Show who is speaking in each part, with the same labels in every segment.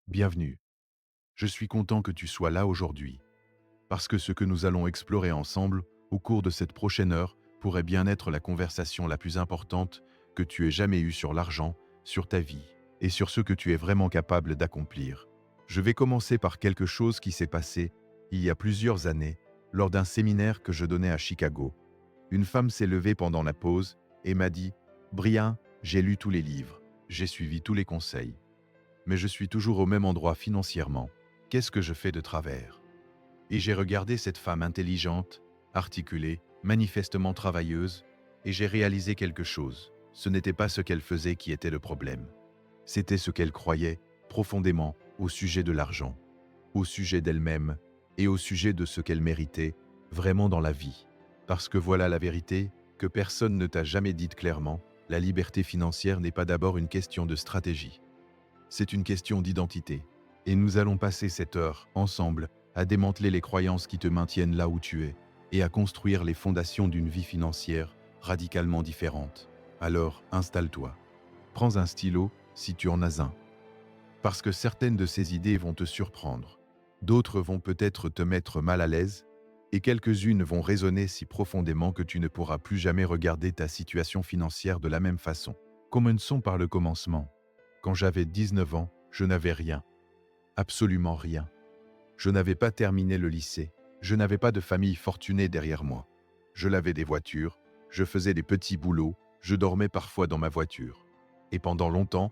Speaker 1: Bienvenue. Je suis content que tu sois là aujourd'hui, parce que ce que nous allons explorer ensemble au cours de cette prochaine heure pourrait bien être la conversation la plus importante que tu aies jamais eue sur l'argent, sur ta vie et sur ce que tu es vraiment capable d'accomplir. Je vais commencer par quelque chose qui s'est passé il y a plusieurs années lors d'un séminaire que je donnais à Chicago. Une femme s'est levée pendant la pause et m'a dit « Brian, j'ai lu tous les livres, j'ai suivi tous les conseils. Mais je suis toujours au même endroit financièrement. Qu'est-ce que je fais de travers ?» Et j'ai regardé cette femme intelligente, articulée, manifestement travailleuse, et j'ai réalisé quelque chose. Ce n'était pas ce qu'elle faisait qui était le problème. C'était ce qu'elle croyait profondément au sujet de l'argent, au sujet d'elle-même et au sujet de ce qu'elle méritait vraiment dans la vie. Parce que voilà la vérité que personne ne t'a jamais dite clairement, la liberté financière n'est pas d'abord une question de stratégie. C'est une question d'identité. Et nous allons passer cette heure, ensemble, à démanteler les croyances qui te maintiennent là où tu es, et à construire les fondations d'une vie financière radicalement différente. Alors, installe-toi. Prends un stylo, si tu en as un. Parce que certaines de ces idées vont te surprendre. D'autres vont peut-être te mettre mal à l'aise, et quelques-unes vont résonner si profondément que tu ne pourras plus jamais regarder ta situation financière de la même façon. Commençons par le commencement. Quand j'avais 19 ans, je n'avais rien. Absolument rien. Je n'avais pas terminé le lycée. Je n'avais pas de famille fortunée derrière moi. Je lavais des voitures, je faisais des petits boulots, je dormais parfois dans ma voiture. Et pendant longtemps,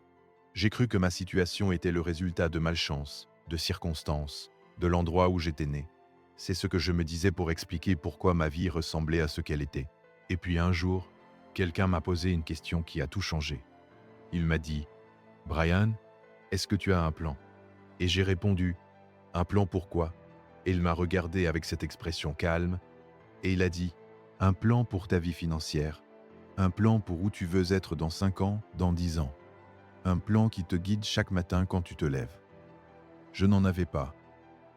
Speaker 1: j'ai cru que ma situation était le résultat de malchance, de circonstances, de l'endroit où j'étais né. C'est ce que je me disais pour expliquer pourquoi ma vie ressemblait à ce qu'elle était. Et puis un jour, quelqu'un m'a posé une question qui a tout changé. Il m'a dit « Brian, est-ce que tu as un plan ?» Et j'ai répondu « Un plan pourquoi ?» Et il m'a regardé avec cette expression calme et il a dit « Un plan pour ta vie financière, un plan pour où tu veux être dans 5 ans, dans 10 ans, un plan qui te guide chaque matin quand tu te lèves. » Je n'en avais pas.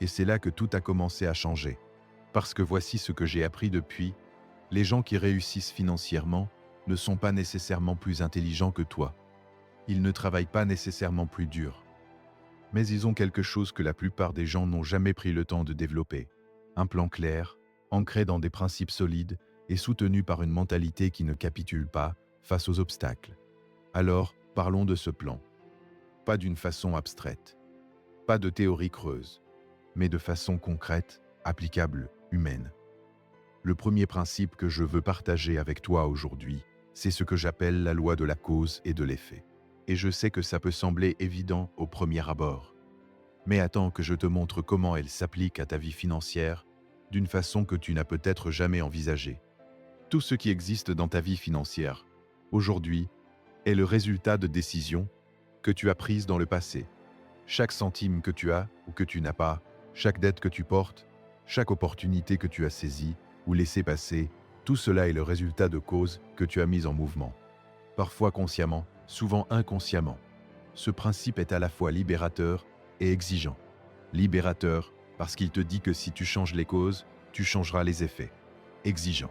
Speaker 1: Et c'est là que tout a commencé à changer. Parce que voici ce que j'ai appris depuis, les gens qui réussissent financièrement ne sont pas nécessairement plus intelligents que toi. Ils ne travaillent pas nécessairement plus dur. Mais ils ont quelque chose que la plupart des gens n'ont jamais pris le temps de développer. Un plan clair, ancré dans des principes solides et soutenu par une mentalité qui ne capitule pas face aux obstacles. Alors, parlons de ce plan. Pas d'une façon abstraite, pas de théorie creuse, mais de façon concrète, applicable, humaine. Le premier principe que je veux partager avec toi aujourd'hui, c'est ce que j'appelle la loi de la cause et de l'effet. Et je sais que ça peut sembler évident au premier abord. Mais attends que je te montre comment elle s'applique à ta vie financière d'une façon que tu n'as peut-être jamais envisagée. Tout ce qui existe dans ta vie financière, aujourd'hui, est le résultat de décisions que tu as prises dans le passé. Chaque centime que tu as ou que tu n'as pas, chaque dette que tu portes, chaque opportunité que tu as saisie ou laissée passer, tout cela est le résultat de causes que tu as mises en mouvement. Parfois consciemment, souvent inconsciemment. Ce principe est à la fois libérateur et exigeant. Libérateur, parce qu'il te dit que si tu changes les causes, tu changeras les effets. Exigeant,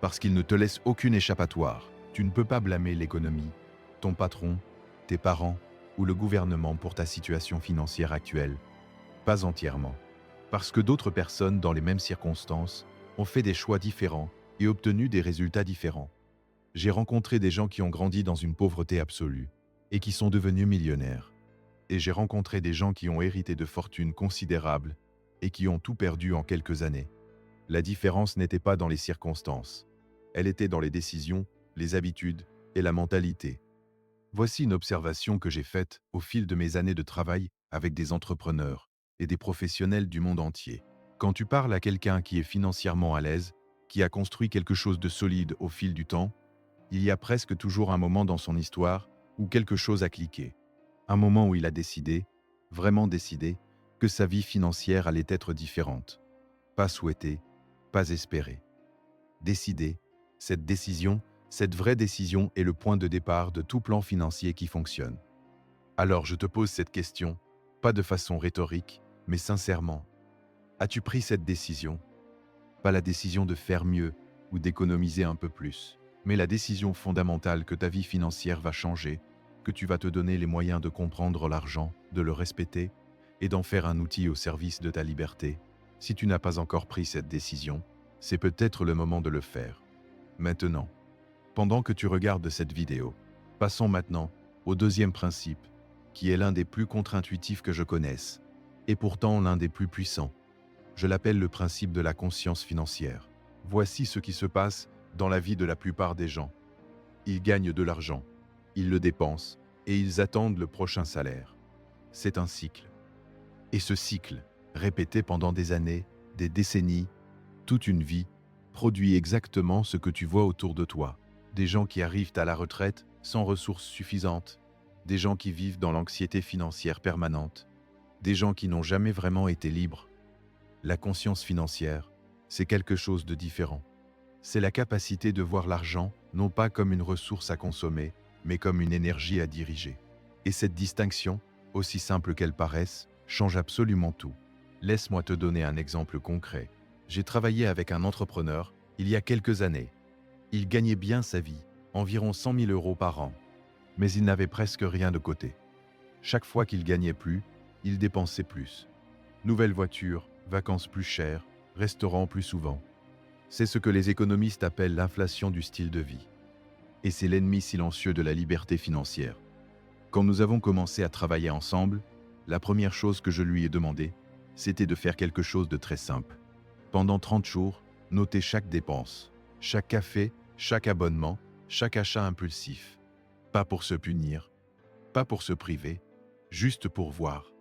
Speaker 1: parce qu'il ne te laisse aucune échappatoire. Tu ne peux pas blâmer l'économie, ton patron, tes parents ou le gouvernement pour ta situation financière actuelle. Pas entièrement. Parce que d'autres personnes dans les mêmes circonstances ont fait des choix différents et obtenu des résultats différents. J'ai rencontré des gens qui ont grandi dans une pauvreté absolue et qui sont devenus millionnaires. Et j'ai rencontré des gens qui ont hérité de fortunes considérables et qui ont tout perdu en quelques années. La différence n'était pas dans les circonstances. Elle était dans les décisions, les habitudes et la mentalité. Voici une observation que j'ai faite au fil de mes années de travail avec des entrepreneurs et des professionnels du monde entier. Quand tu parles à quelqu'un qui est financièrement à l'aise, qui a construit quelque chose de solide au fil du temps, il y a presque toujours un moment dans son histoire où quelque chose a cliqué. Un moment où il a décidé, vraiment décidé, que sa vie financière allait être différente. Pas souhaité, pas espéré. Décidé, cette décision, cette vraie décision est le point de départ de tout plan financier qui fonctionne. Alors je te pose cette question, pas de façon rhétorique, mais sincèrement. As-tu pris cette décision? Pas la décision de faire mieux ou d'économiser un peu plus, mais la décision fondamentale que ta vie financière va changer, que tu vas te donner les moyens de comprendre l'argent, de le respecter et d'en faire un outil au service de ta liberté. Si tu n'as pas encore pris cette décision, c'est peut-être le moment de le faire. Maintenant, pendant que tu regardes cette vidéo, passons maintenant au deuxième principe, qui est l'un des plus contre-intuitifs que je connaisse, et pourtant l'un des plus puissants. Je l'appelle le principe de la conscience financière. Voici ce qui se passe dans la vie de la plupart des gens. Ils gagnent de l'argent, ils le dépensent et ils attendent le prochain salaire. C'est un cycle. Et ce cycle, répété pendant des années, des décennies, toute une vie, produit exactement ce que tu vois autour de toi. Des gens qui arrivent à la retraite sans ressources suffisantes, des gens qui vivent dans l'anxiété financière permanente, des gens qui n'ont jamais vraiment été libres. La conscience financière, c'est quelque chose de différent. C'est la capacité de voir l'argent non pas comme une ressource à consommer, mais comme une énergie à diriger. Et cette distinction, aussi simple qu'elle paraisse, change absolument tout. Laisse-moi te donner un exemple concret. J'ai travaillé avec un entrepreneur il y a quelques années. Il gagnait bien sa vie, environ 100 000 € par an, mais il n'avait presque rien de côté. Chaque fois qu'il gagnait plus, il dépensait plus. Nouvelle voiture, vacances plus chères, restaurants plus souvent. C'est ce que les économistes appellent l'inflation du style de vie. Et c'est l'ennemi silencieux de la liberté financière. Quand nous avons commencé à travailler ensemble, la première chose que je lui ai demandé, c'était de faire quelque chose de très simple. Pendant 30 jours, noter chaque dépense, chaque café, chaque abonnement, chaque achat impulsif. Pas pour se punir, pas pour se priver, juste pour voir.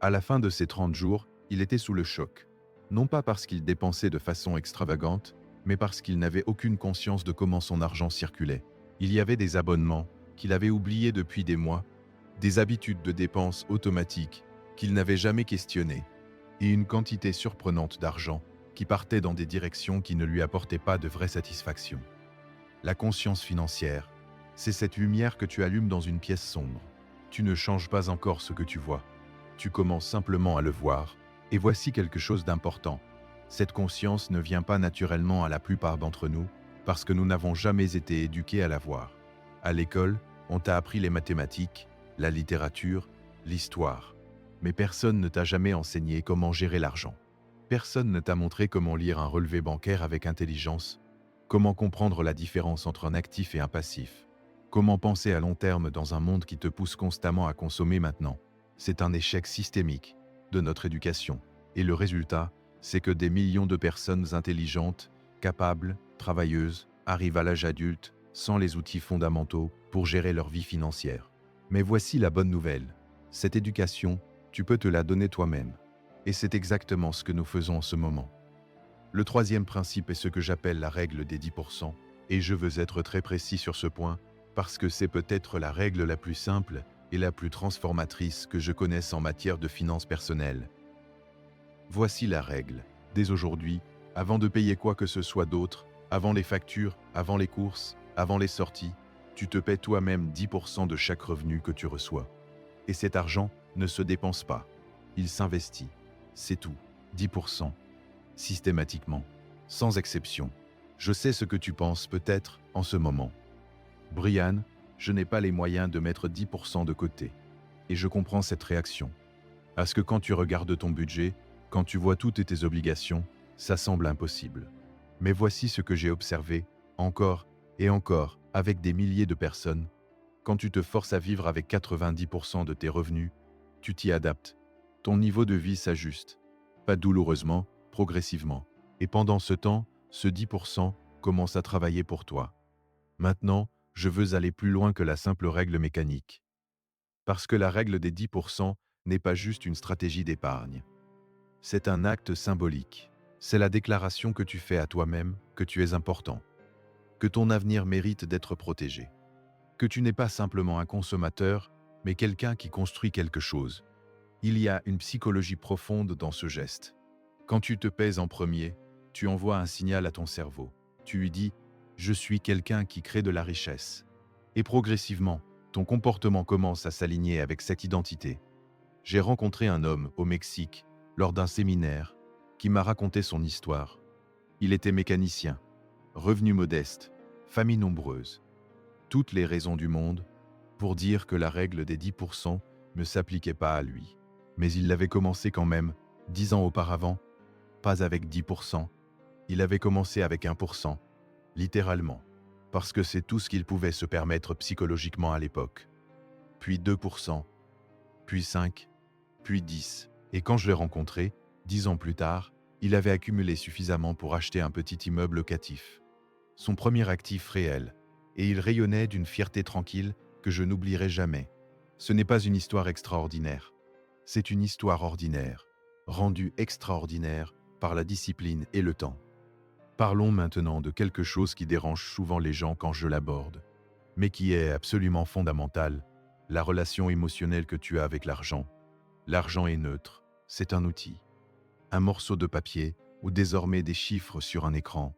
Speaker 1: À la fin de ces 30 jours, il était sous le choc. Non pas parce qu'il dépensait de façon extravagante, mais parce qu'il n'avait aucune conscience de comment son argent circulait. Il y avait des abonnements qu'il avait oubliés depuis des mois, des habitudes de dépenses automatiques qu'il n'avait jamais questionnées, et une quantité surprenante d'argent qui partait dans des directions qui ne lui apportaient pas de vraie satisfaction. La conscience financière, c'est cette lumière que tu allumes dans une pièce sombre. Tu ne changes pas encore ce que tu vois. Tu commences simplement à le voir, et voici quelque chose d'important. Cette conscience ne vient pas naturellement à la plupart d'entre nous, parce que nous n'avons jamais été éduqués à la voir. À l'école, on t'a appris les mathématiques, la littérature, l'histoire. Mais personne ne t'a jamais enseigné comment gérer l'argent. Personne ne t'a montré comment lire un relevé bancaire avec intelligence, comment comprendre la différence entre un actif et un passif, comment penser à long terme dans un monde qui te pousse constamment à consommer maintenant. C'est un échec systémique de notre éducation. Et le résultat, c'est que des millions de personnes intelligentes, capables, travailleuses, arrivent à l'âge adulte sans les outils fondamentaux pour gérer leur vie financière. Mais voici la bonne nouvelle. Cette éducation, tu peux te la donner toi-même. Et c'est exactement ce que nous faisons en ce moment. Le troisième principe est ce que j'appelle la règle des 10%, et je veux être très précis sur ce point, parce que c'est peut-être la règle la plus simple et la plus transformatrice que je connaisse en matière de finances personnelles. Voici la règle. Dès aujourd'hui, avant de payer quoi que ce soit d'autre, avant les factures, avant les courses, avant les sorties, tu te paies toi-même 10% de chaque revenu que tu reçois. Et cet argent ne se dépense pas. Il s'investit. C'est tout. 10%. Systématiquement. Sans exception. Je sais ce que tu penses peut-être en ce moment. Brian, je n'ai pas les moyens de mettre 10% de côté. Et je comprends cette réaction. Parce que quand tu regardes ton budget, quand tu vois toutes tes obligations, ça semble impossible. Mais voici ce que j'ai observé, encore et encore, avec des milliers de personnes. Quand tu te forces à vivre avec 90% de tes revenus, tu t'y adaptes. Ton niveau de vie s'ajuste. Pas douloureusement, progressivement. Et pendant ce temps, ce 10% commence à travailler pour toi. Maintenant, je veux aller plus loin que la simple règle mécanique. Parce que la règle des 10% n'est pas juste une stratégie d'épargne. C'est un acte symbolique. C'est la déclaration que tu fais à toi-même que tu es important, que ton avenir mérite d'être protégé, que tu n'es pas simplement un consommateur, mais quelqu'un qui construit quelque chose. Il y a une psychologie profonde dans ce geste. Quand tu te pèses en premier, tu envoies un signal à ton cerveau. Tu lui dis « Je suis quelqu'un qui crée de la richesse ». Et progressivement, ton comportement commence à s'aligner avec cette identité. J'ai rencontré un homme au Mexique lors d'un séminaire qui m'a raconté son histoire. Il était mécanicien, revenu modeste, famille nombreuse. Toutes les raisons du monde pour dire que la règle des 10% ne s'appliquait pas à lui. Mais il l'avait commencé quand même, 10 ans auparavant, pas avec 10%. Il avait commencé avec 1%, littéralement, parce que c'est tout ce qu'il pouvait se permettre psychologiquement à l'époque. Puis 2%, puis 5, puis 10. Et quand je l'ai rencontré, 10 ans plus tard, il avait accumulé suffisamment pour acheter un petit immeuble locatif. Son premier actif réel, et il rayonnait d'une fierté tranquille que je n'oublierai jamais. Ce n'est pas une histoire extraordinaire, c'est une histoire ordinaire, rendue extraordinaire par la discipline et le temps. Parlons maintenant de quelque chose qui dérange souvent les gens quand je l'aborde, mais qui est absolument fondamental, la relation émotionnelle que tu as avec l'argent. L'argent est neutre, c'est un outil. Un morceau de papier ou désormais des chiffres sur un écran.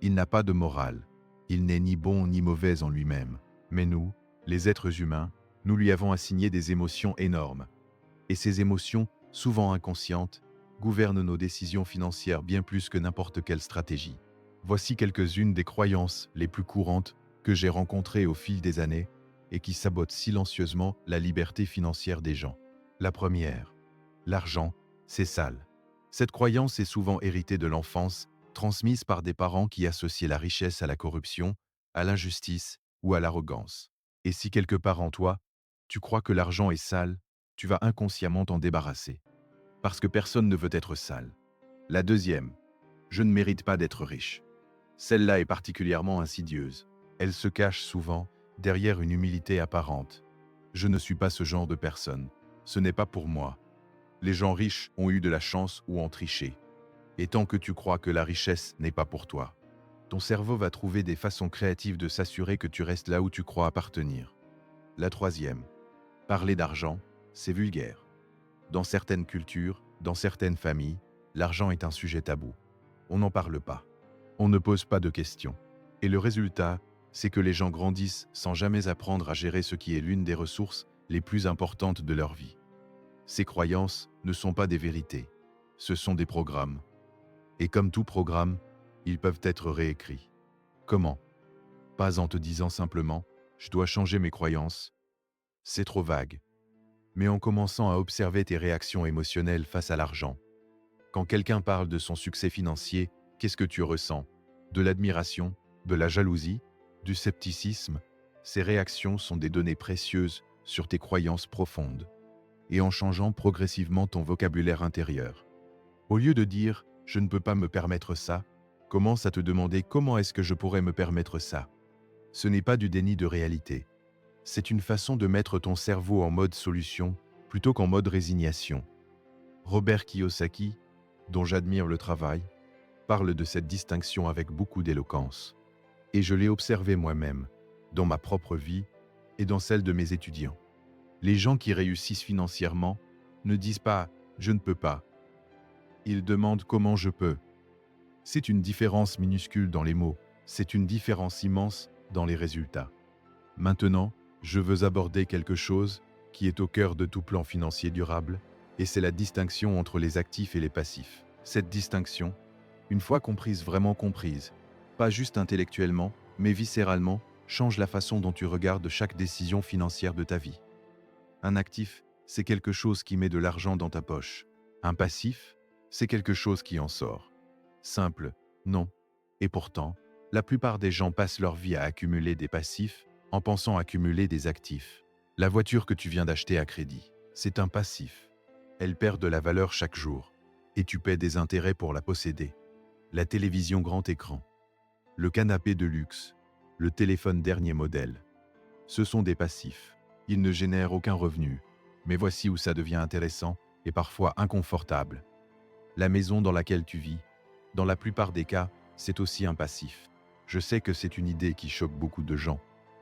Speaker 1: Il n'a pas de morale, il n'est ni bon ni mauvais en lui-même. Mais nous, les êtres humains, nous lui avons assigné des émotions énormes. Et ces émotions, souvent inconscientes, gouvernent nos décisions financières bien plus que n'importe quelle stratégie. Voici quelques-unes des croyances les plus courantes que j'ai rencontrées au fil des années et qui sabotent silencieusement la liberté financière des gens. La première, l'argent, c'est sale. Cette croyance est souvent héritée de l'enfance, transmise par des parents qui associaient la richesse à la corruption, à l'injustice ou à l'arrogance. Et si quelque part en toi, tu crois que l'argent est sale, tu vas inconsciemment t'en débarrasser. Parce que personne ne veut être sale. La deuxième, je ne mérite pas d'être riche. Celle-là est particulièrement insidieuse. Elle se cache souvent derrière une humilité apparente. Je ne suis pas ce genre de personne. Ce n'est pas pour moi. Les gens riches ont eu de la chance ou ont triché. Et tant que tu crois que la richesse n'est pas pour toi, ton cerveau va trouver des façons créatives de s'assurer que tu restes là où tu crois appartenir. La troisième, parler d'argent, c'est vulgaire. Dans certaines cultures, dans certaines familles, l'argent est un sujet tabou. On n'en parle pas. On ne pose pas de questions. Et le résultat, c'est que les gens grandissent sans jamais apprendre à gérer ce qui est l'une des ressources les plus importantes de leur vie. Ces croyances ne sont pas des vérités. Ce sont des programmes. Et comme tout programme, ils peuvent être réécrits. Comment? Pas en te disant simplement « je dois changer mes croyances ». C'est trop vague. Mais en commençant à observer tes réactions émotionnelles face à l'argent. Quand quelqu'un parle de son succès financier, qu'est-ce que tu ressens? De l'admiration, de la jalousie, du scepticisme? Ces réactions sont des données précieuses sur tes croyances profondes. Et en changeant progressivement ton vocabulaire intérieur. Au lieu de dire « je ne peux pas me permettre ça », commence à te demander comment est-ce que je pourrais me permettre ça. Ce n'est pas du déni de réalité. C'est une façon de mettre ton cerveau en mode solution plutôt qu'en mode résignation. Robert Kiyosaki, dont j'admire le travail, parle de cette distinction avec beaucoup d'éloquence. Et je l'ai observé moi-même, dans ma propre vie et dans celle de mes étudiants. Les gens qui réussissent financièrement ne disent pas « je ne peux pas ». Ils demandent « comment je peux ». C'est une différence minuscule dans les mots, c'est une différence immense dans les résultats. Maintenant, je veux aborder quelque chose qui est au cœur de tout plan financier durable, et c'est la distinction entre les actifs et les passifs. Cette distinction, une fois comprise, vraiment comprise, pas juste intellectuellement, mais viscéralement, change la façon dont tu regardes chaque décision financière de ta vie. Un actif, c'est quelque chose qui met de l'argent dans ta poche. Un passif, c'est quelque chose qui en sort. Simple, non. Et pourtant, la plupart des gens passent leur vie à accumuler des passifs en pensant accumuler des actifs. La voiture que tu viens d'acheter à crédit, c'est un passif. Elle perd de la valeur chaque jour, et tu paies des intérêts pour la posséder. La télévision grand écran, le canapé de luxe, le téléphone dernier modèle. Ce sont des passifs. Ils ne génèrent aucun revenu. Mais voici où ça devient intéressant et parfois inconfortable. La maison dans laquelle tu vis, dans la plupart des cas, c'est aussi un passif. Je sais que c'est une idée qui choque beaucoup de gens,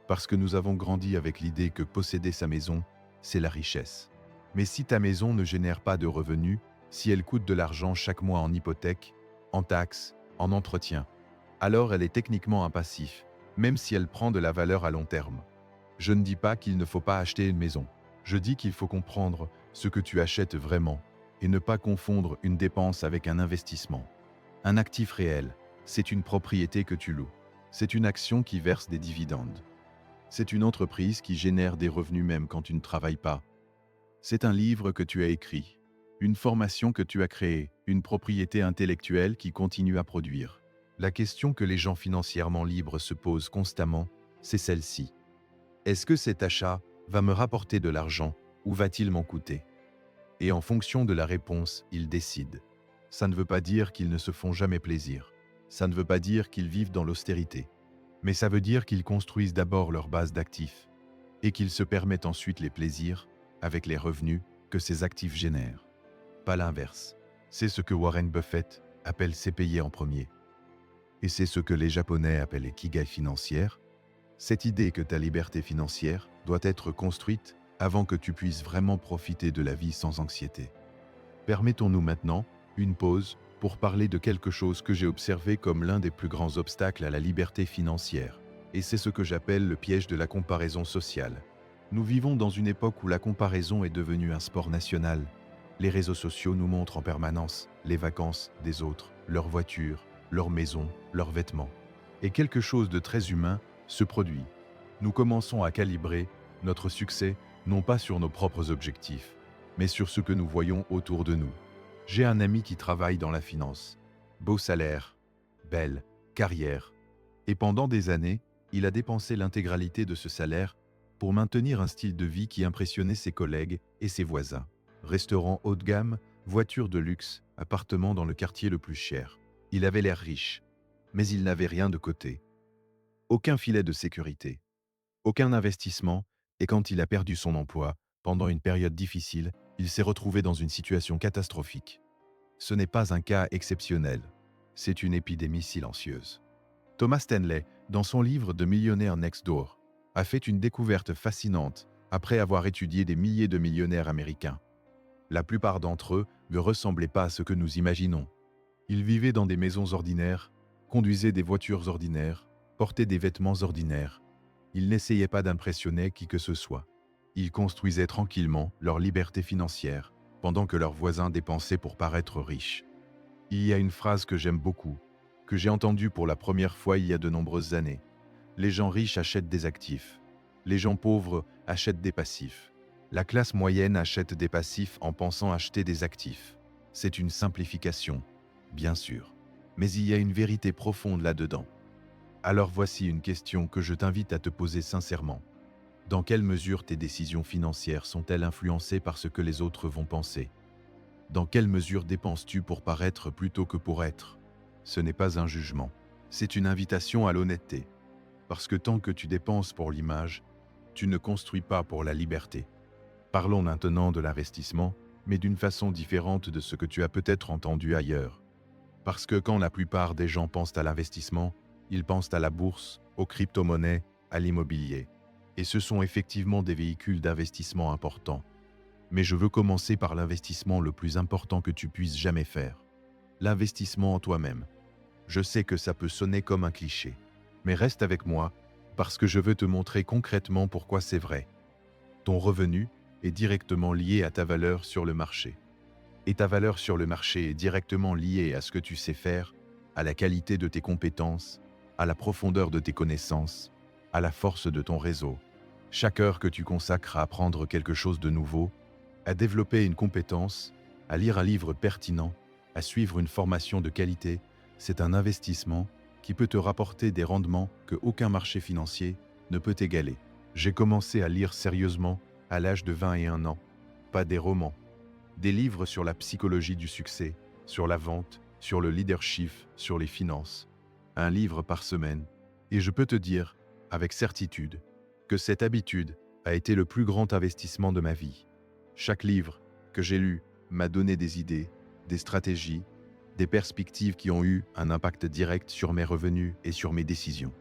Speaker 1: parce que nous avons grandi avec l'idée que posséder sa maison, c'est la richesse. Mais si ta maison ne génère pas de revenus, si elle coûte de l'argent chaque mois en hypothèque, en taxes, en entretien, alors elle est techniquement un passif, même si elle prend de la valeur à long terme. Je ne dis pas qu'il ne faut pas acheter une maison. Je dis qu'il faut comprendre ce que tu achètes vraiment et ne pas confondre une dépense avec un investissement. Un actif réel, c'est une propriété que tu loues. C'est une action qui verse des dividendes. C'est une entreprise qui génère des revenus même quand tu ne travailles pas. C'est un livre que tu as écrit, une formation que tu as créée, une propriété intellectuelle qui continue à produire. La question que les gens financièrement libres se posent constamment, c'est celle-ci. Est-ce que cet achat va me rapporter de l'argent ou va-t-il m'en coûter? Et en fonction de la réponse, ils décident. Ça ne veut pas dire qu'ils ne se font jamais plaisir. Ça ne veut pas dire qu'ils vivent dans l'austérité. Mais ça veut dire qu'ils construisent d'abord leur base d'actifs et qu'ils se permettent ensuite les plaisirs avec les revenus que ces actifs génèrent. Pas l'inverse. C'est ce que Warren Buffett appelle s'épayer en premier. Et c'est ce que les Japonais appellent l'ikigai financière. Cette idée que ta liberté financière doit être construite avant que tu puisses vraiment profiter de la vie sans anxiété. Permettons-nous maintenant une pause pour parler de quelque chose que j'ai observé comme l'un des plus grands obstacles à la liberté financière. Et c'est ce que j'appelle le piège de la comparaison sociale. Nous vivons dans une époque où la comparaison est devenue un sport national. Les réseaux sociaux nous montrent en permanence les vacances des autres, leurs voitures, leurs maisons, leurs vêtements. Et quelque chose de très humain se produit. Nous commençons à calibrer notre succès non pas sur nos propres objectifs, mais sur ce que nous voyons autour de nous. J'ai un ami qui travaille dans la finance. Beau salaire, belle carrière. Et pendant des années, il a dépensé l'intégralité de ce salaire pour maintenir un style de vie qui impressionnait ses collègues et ses voisins. Restaurant haut de gamme, voiture de luxe, appartement dans le quartier le plus cher. Il avait l'air riche, mais il n'avait rien de côté. Aucun filet de sécurité, aucun investissement, et quand il a perdu son emploi, pendant une période difficile, il s'est retrouvé dans une situation catastrophique. Ce n'est pas un cas exceptionnel, c'est une épidémie silencieuse. Thomas Stanley, dans son livre The Millionaire Next Door, a fait une découverte fascinante après avoir étudié des milliers de millionnaires américains. La plupart d'entre eux ne ressemblaient pas à ce que nous imaginons. Ils vivaient dans des maisons ordinaires, conduisaient des voitures ordinaires, portaient des vêtements ordinaires. Ils n'essayaient pas d'impressionner qui que ce soit. Ils construisaient tranquillement leur liberté financière, pendant que leurs voisins dépensaient pour paraître riches. Il y a une phrase que j'aime beaucoup, que j'ai entendue pour la première fois il y a de nombreuses années. Les gens riches achètent des actifs. Les gens pauvres achètent des passifs. La classe moyenne achète des passifs en pensant acheter des actifs. C'est une simplification, bien sûr. Mais il y a une vérité profonde là-dedans. Alors voici une question que je t'invite à te poser sincèrement. Dans quelle mesure tes décisions financières sont-elles influencées par ce que les autres vont penser? Dans quelle mesure dépenses-tu pour paraître plutôt que pour être? Ce n'est pas un jugement, c'est une invitation à l'honnêteté. Parce que tant que tu dépenses pour l'image, tu ne construis pas pour la liberté. Parlons maintenant de l'investissement, mais d'une façon différente de ce que tu as peut-être entendu ailleurs. Parce que quand la plupart des gens pensent à l'investissement, ils pensent à la bourse, aux crypto-monnaies, à l'immobilier. Et ce sont effectivement des véhicules d'investissement importants. Mais je veux commencer par l'investissement le plus important que tu puisses jamais faire. L'investissement en toi-même. Je sais que ça peut sonner comme un cliché, mais reste avec moi parce que je veux te montrer concrètement pourquoi c'est vrai. Ton revenu est directement lié à ta valeur sur le marché. Et ta valeur sur le marché est directement liée à ce que tu sais faire, à la qualité de tes compétences, à la profondeur de tes connaissances, à la force de ton réseau. Chaque heure que tu consacres à apprendre quelque chose de nouveau, à développer une compétence, à lire un livre pertinent, à suivre une formation de qualité, c'est un investissement qui peut te rapporter des rendements que aucun marché financier ne peut égaler. J'ai commencé à lire sérieusement à l'âge de 21 ans, pas des romans, des livres sur la psychologie du succès, sur la vente, sur le leadership, sur les finances. Un livre par semaine. Et je peux te dire, avec certitude, que cette habitude a été le plus grand investissement de ma vie. Chaque livre que j'ai lu m'a donné des idées, des stratégies, des perspectives qui ont eu un impact direct sur mes revenus et sur mes décisions.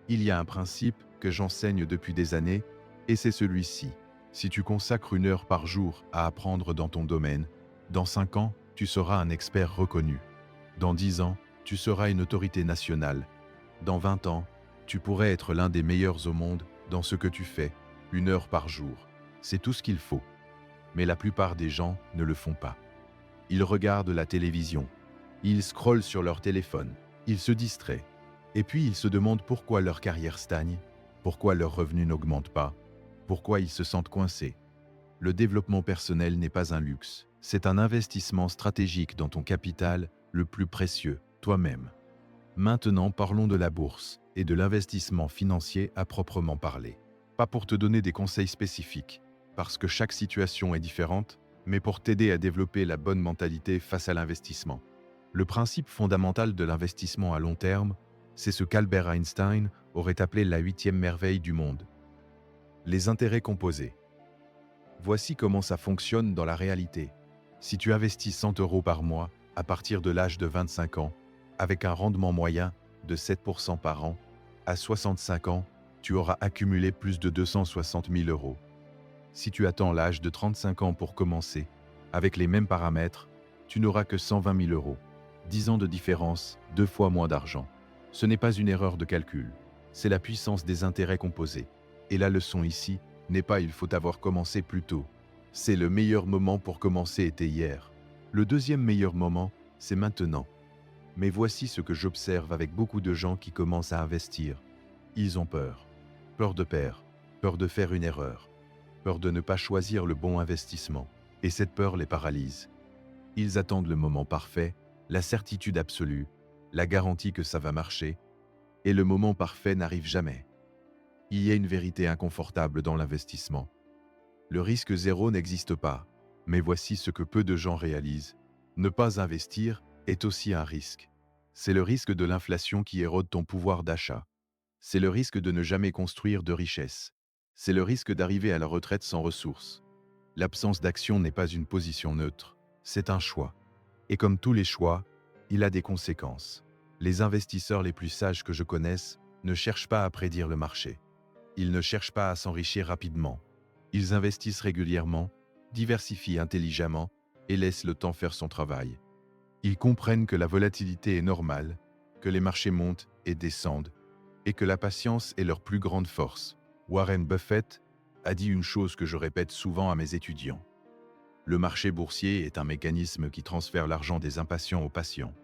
Speaker 1: Il y a un principe que j'enseigne depuis des années, et c'est celui-ci. Si tu consacres 1 heure par jour à apprendre dans ton domaine, dans 5 ans, tu seras un expert reconnu. Dans 10 ans, tu seras une autorité nationale. Dans 20 ans, tu pourrais être l'un des meilleurs au monde dans ce que tu fais, 1 heure par jour. C'est tout ce qu'il faut. Mais la plupart des gens ne le font pas. Ils regardent la télévision. Ils scrollent sur leur téléphone. Ils se distraient. Et puis ils se demandent pourquoi leur carrière stagne, pourquoi leurs revenus n'augmentent pas, pourquoi ils se sentent coincés. Le développement personnel n'est pas un luxe, c'est un investissement stratégique dans ton capital le plus précieux, toi-même. Maintenant, parlons de la bourse et de l'investissement financier à proprement parler. Pas pour te donner des conseils spécifiques, parce que chaque situation est différente, mais pour t'aider à développer la bonne mentalité face à l'investissement. Le principe fondamental de l'investissement à long terme, c'est ce qu'Albert Einstein aurait appelé la huitième merveille du monde. Les intérêts composés. Voici comment ça fonctionne dans la réalité. Si tu investis 100 euros par mois à partir de l'âge de 25 ans, avec un rendement moyen de 7% par an, à 65 ans, tu auras accumulé plus de 260 000 euros. Si tu attends l'âge de 35 ans pour commencer, avec les mêmes paramètres, tu n'auras que 120 000 euros. 10 ans de différence, 2 fois moins d'argent. Ce n'est pas une erreur de calcul, c'est la puissance des intérêts composés. Et la leçon ici n'est pas il faut avoir commencé plus tôt. C'est le meilleur moment pour commencer était hier. Le deuxième meilleur moment, c'est maintenant. Mais voici ce que j'observe avec beaucoup de gens qui commencent à investir. Ils ont peur. Peur de perdre, peur de faire une erreur, peur de ne pas choisir le bon investissement. Et cette peur les paralyse. Ils attendent le moment parfait, la certitude absolue, la garantie que ça va marcher, et le moment parfait n'arrive jamais. Il y a une vérité inconfortable dans l'investissement. Le risque zéro n'existe pas, mais voici ce que peu de gens réalisent. Ne pas investir est aussi un risque. C'est le risque de l'inflation qui érode ton pouvoir d'achat. C'est le risque de ne jamais construire de richesse. C'est le risque d'arriver à la retraite sans ressources. L'absence d'action n'est pas une position neutre, c'est un choix. Et comme tous les choix, il a des conséquences. Les investisseurs les plus sages que je connaisse ne cherchent pas à prédire le marché. Ils ne cherchent pas à s'enrichir rapidement. Ils investissent régulièrement, diversifient intelligemment et laissent le temps faire son travail. Ils comprennent que la volatilité est normale, que les marchés montent et descendent, et que la patience est leur plus grande force. Warren Buffett a dit une chose que je répète souvent à mes étudiants. Le marché boursier est un mécanisme qui transfère l'argent des impatients aux patients.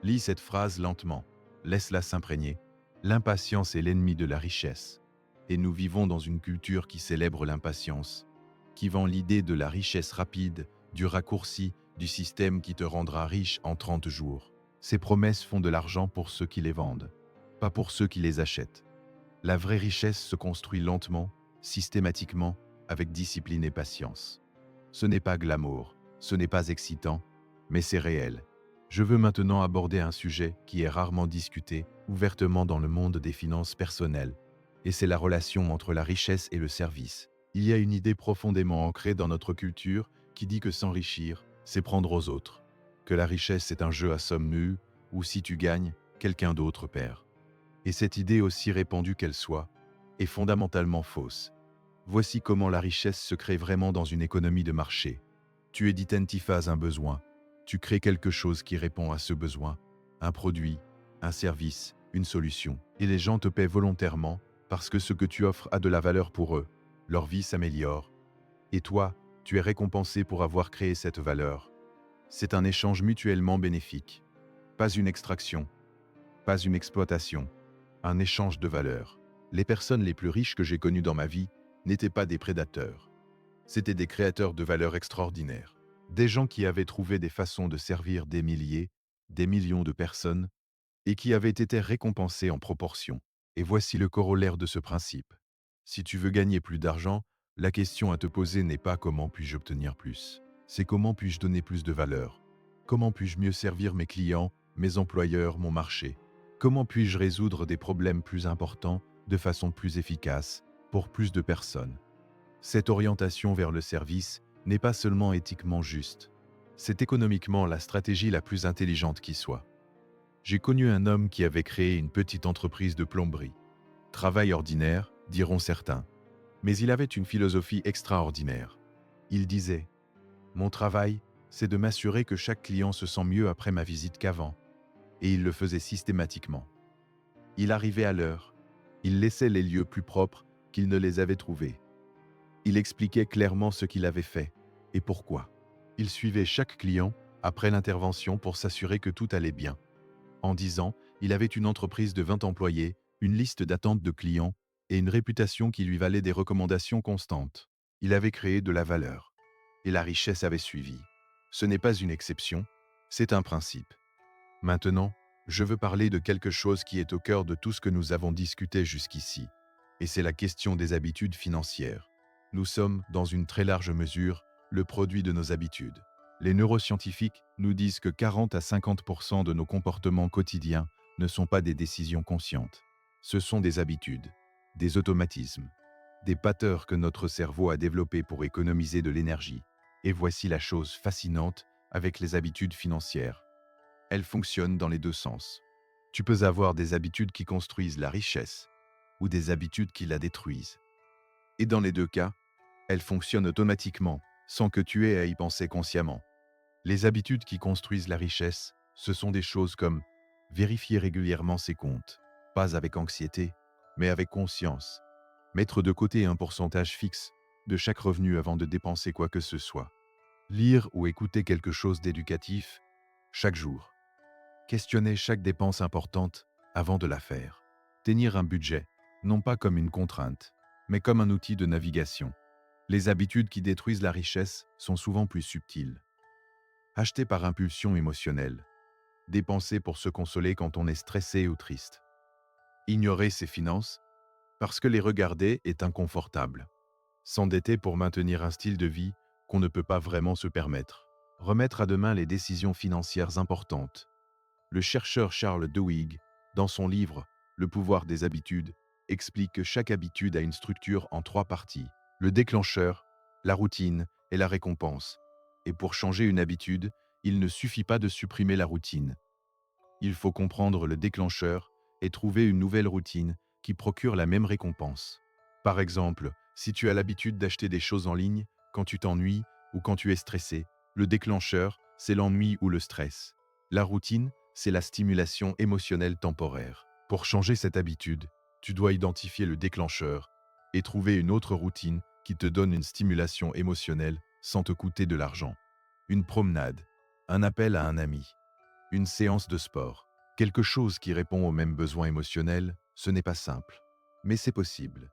Speaker 1: Lis cette phrase lentement, laisse-la s'imprégner. L'impatience est l'ennemi de la richesse. Et nous vivons dans une culture qui célèbre l'impatience, qui vend l'idée de la richesse rapide, du raccourci, du système qui te rendra riche en 30 jours. Ces promesses font de l'argent pour ceux qui les vendent, pas pour ceux qui les achètent. La vraie richesse se construit lentement, systématiquement, avec discipline et patience. Ce n'est pas glamour, ce n'est pas excitant, mais c'est réel. Je veux maintenant aborder un sujet qui est rarement discuté ouvertement dans le monde des finances personnelles, et c'est la relation entre la richesse et le service. Il y a une idée profondément ancrée dans notre culture qui dit que s'enrichir, c'est prendre aux autres, que la richesse est un jeu à somme nue, où si tu gagnes, quelqu'un d'autre perd. Et cette idée, aussi répandue qu'elle soit, est fondamentalement fausse. Voici comment la richesse se crée vraiment dans une économie de marché. Tu identifies un besoin, tu crées quelque chose qui répond à ce besoin, un produit, un service, une solution, et les gens te paient volontairement parce que ce que tu offres a de la valeur pour eux, leur vie s'améliore, et toi, tu es récompensé pour avoir créé cette valeur. C'est un échange mutuellement bénéfique, pas une extraction, pas une exploitation, un échange de valeurs. Les personnes les plus riches que j'ai connues dans ma vie n'étaient pas des prédateurs. C'étaient des créateurs de valeurs extraordinaires. Des gens qui avaient trouvé des façons de servir des milliers, des millions de personnes, et qui avaient été récompensés en proportion. Et voici le corollaire de ce principe. Si tu veux gagner plus d'argent, la question à te poser n'est pas comment puis-je obtenir plus. C'est comment puis-je donner plus de valeur. Comment puis-je mieux servir mes clients, mes employeurs, mon marché. Comment puis-je résoudre des problèmes plus importants de façon plus efficace, pour plus de personnes. Cette orientation vers le service n'est pas seulement éthiquement juste, c'est économiquement la stratégie la plus intelligente qui soit. J'ai connu un homme qui avait créé une petite entreprise de plomberie. Travail ordinaire, diront certains. Mais il avait une philosophie extraordinaire. Il disait « Mon travail, c'est de m'assurer que chaque client se sent mieux après ma visite qu'avant. » Et il le faisait systématiquement. Il arrivait à l'heure. Il laissait les lieux plus propres qu'il ne les avait trouvés. Il expliquait clairement ce qu'il avait fait et pourquoi. Il suivait chaque client après l'intervention pour s'assurer que tout allait bien. En 10 ans, il avait une entreprise de 20 employés, une liste d'attente de clients et une réputation qui lui valait des recommandations constantes. Il avait créé de la valeur. Et la richesse avait suivi. Ce n'est pas une exception, c'est un principe. Maintenant, je veux parler de quelque chose qui est au cœur de tout ce que nous avons discuté jusqu'ici. Et c'est la question des habitudes financières. Nous sommes, dans une très large mesure, le produit de nos habitudes. Les neuroscientifiques nous disent que 40 à 50% de nos comportements quotidiens ne sont pas des décisions conscientes. Ce sont des habitudes, des automatismes, des patterns que notre cerveau a développés pour économiser de l'énergie. Et voici la chose fascinante avec les habitudes financières. Elles fonctionnent dans les deux sens. Tu peux avoir des habitudes qui construisent la richesse ou des habitudes qui la détruisent. Et dans les deux cas, elles fonctionnent automatiquement, sans que tu aies à y penser consciemment. Les habitudes qui construisent la richesse, ce sont des choses comme vérifier régulièrement ses comptes, pas avec anxiété, mais avec conscience. Mettre de côté un pourcentage fixe de chaque revenu avant de dépenser quoi que ce soit. Lire ou écouter quelque chose d'éducatif chaque jour. Questionner chaque dépense importante avant de la faire. Tenir un budget, non pas comme une contrainte, mais comme un outil de navigation. Les habitudes qui détruisent la richesse sont souvent plus subtiles. Acheter par impulsion émotionnelle. Dépenser pour se consoler quand on est stressé ou triste. Ignorer ses finances parce que les regarder est inconfortable. S'endetter pour maintenir un style de vie qu'on ne peut pas vraiment se permettre. Remettre à demain les décisions financières importantes. Le chercheur Charles Duhigg, dans son livre « Le pouvoir des habitudes », explique que chaque habitude a une structure en 3 parties. Le déclencheur, la routine et la récompense. Et pour changer une habitude, il ne suffit pas de supprimer la routine. Il faut comprendre le déclencheur et trouver une nouvelle routine qui procure la même récompense. Par exemple, si tu as l'habitude d'acheter des choses en ligne quand tu t'ennuies ou quand tu es stressé, le déclencheur, c'est l'ennui ou le stress. La routine, c'est la stimulation émotionnelle temporaire. Pour changer cette habitude, tu dois identifier le déclencheur et trouver une autre routine qui te donne une stimulation émotionnelle sans te coûter de l'argent. Une promenade, un appel à un ami, une séance de sport, quelque chose qui répond aux mêmes besoins émotionnels, ce n'est pas simple, mais c'est possible.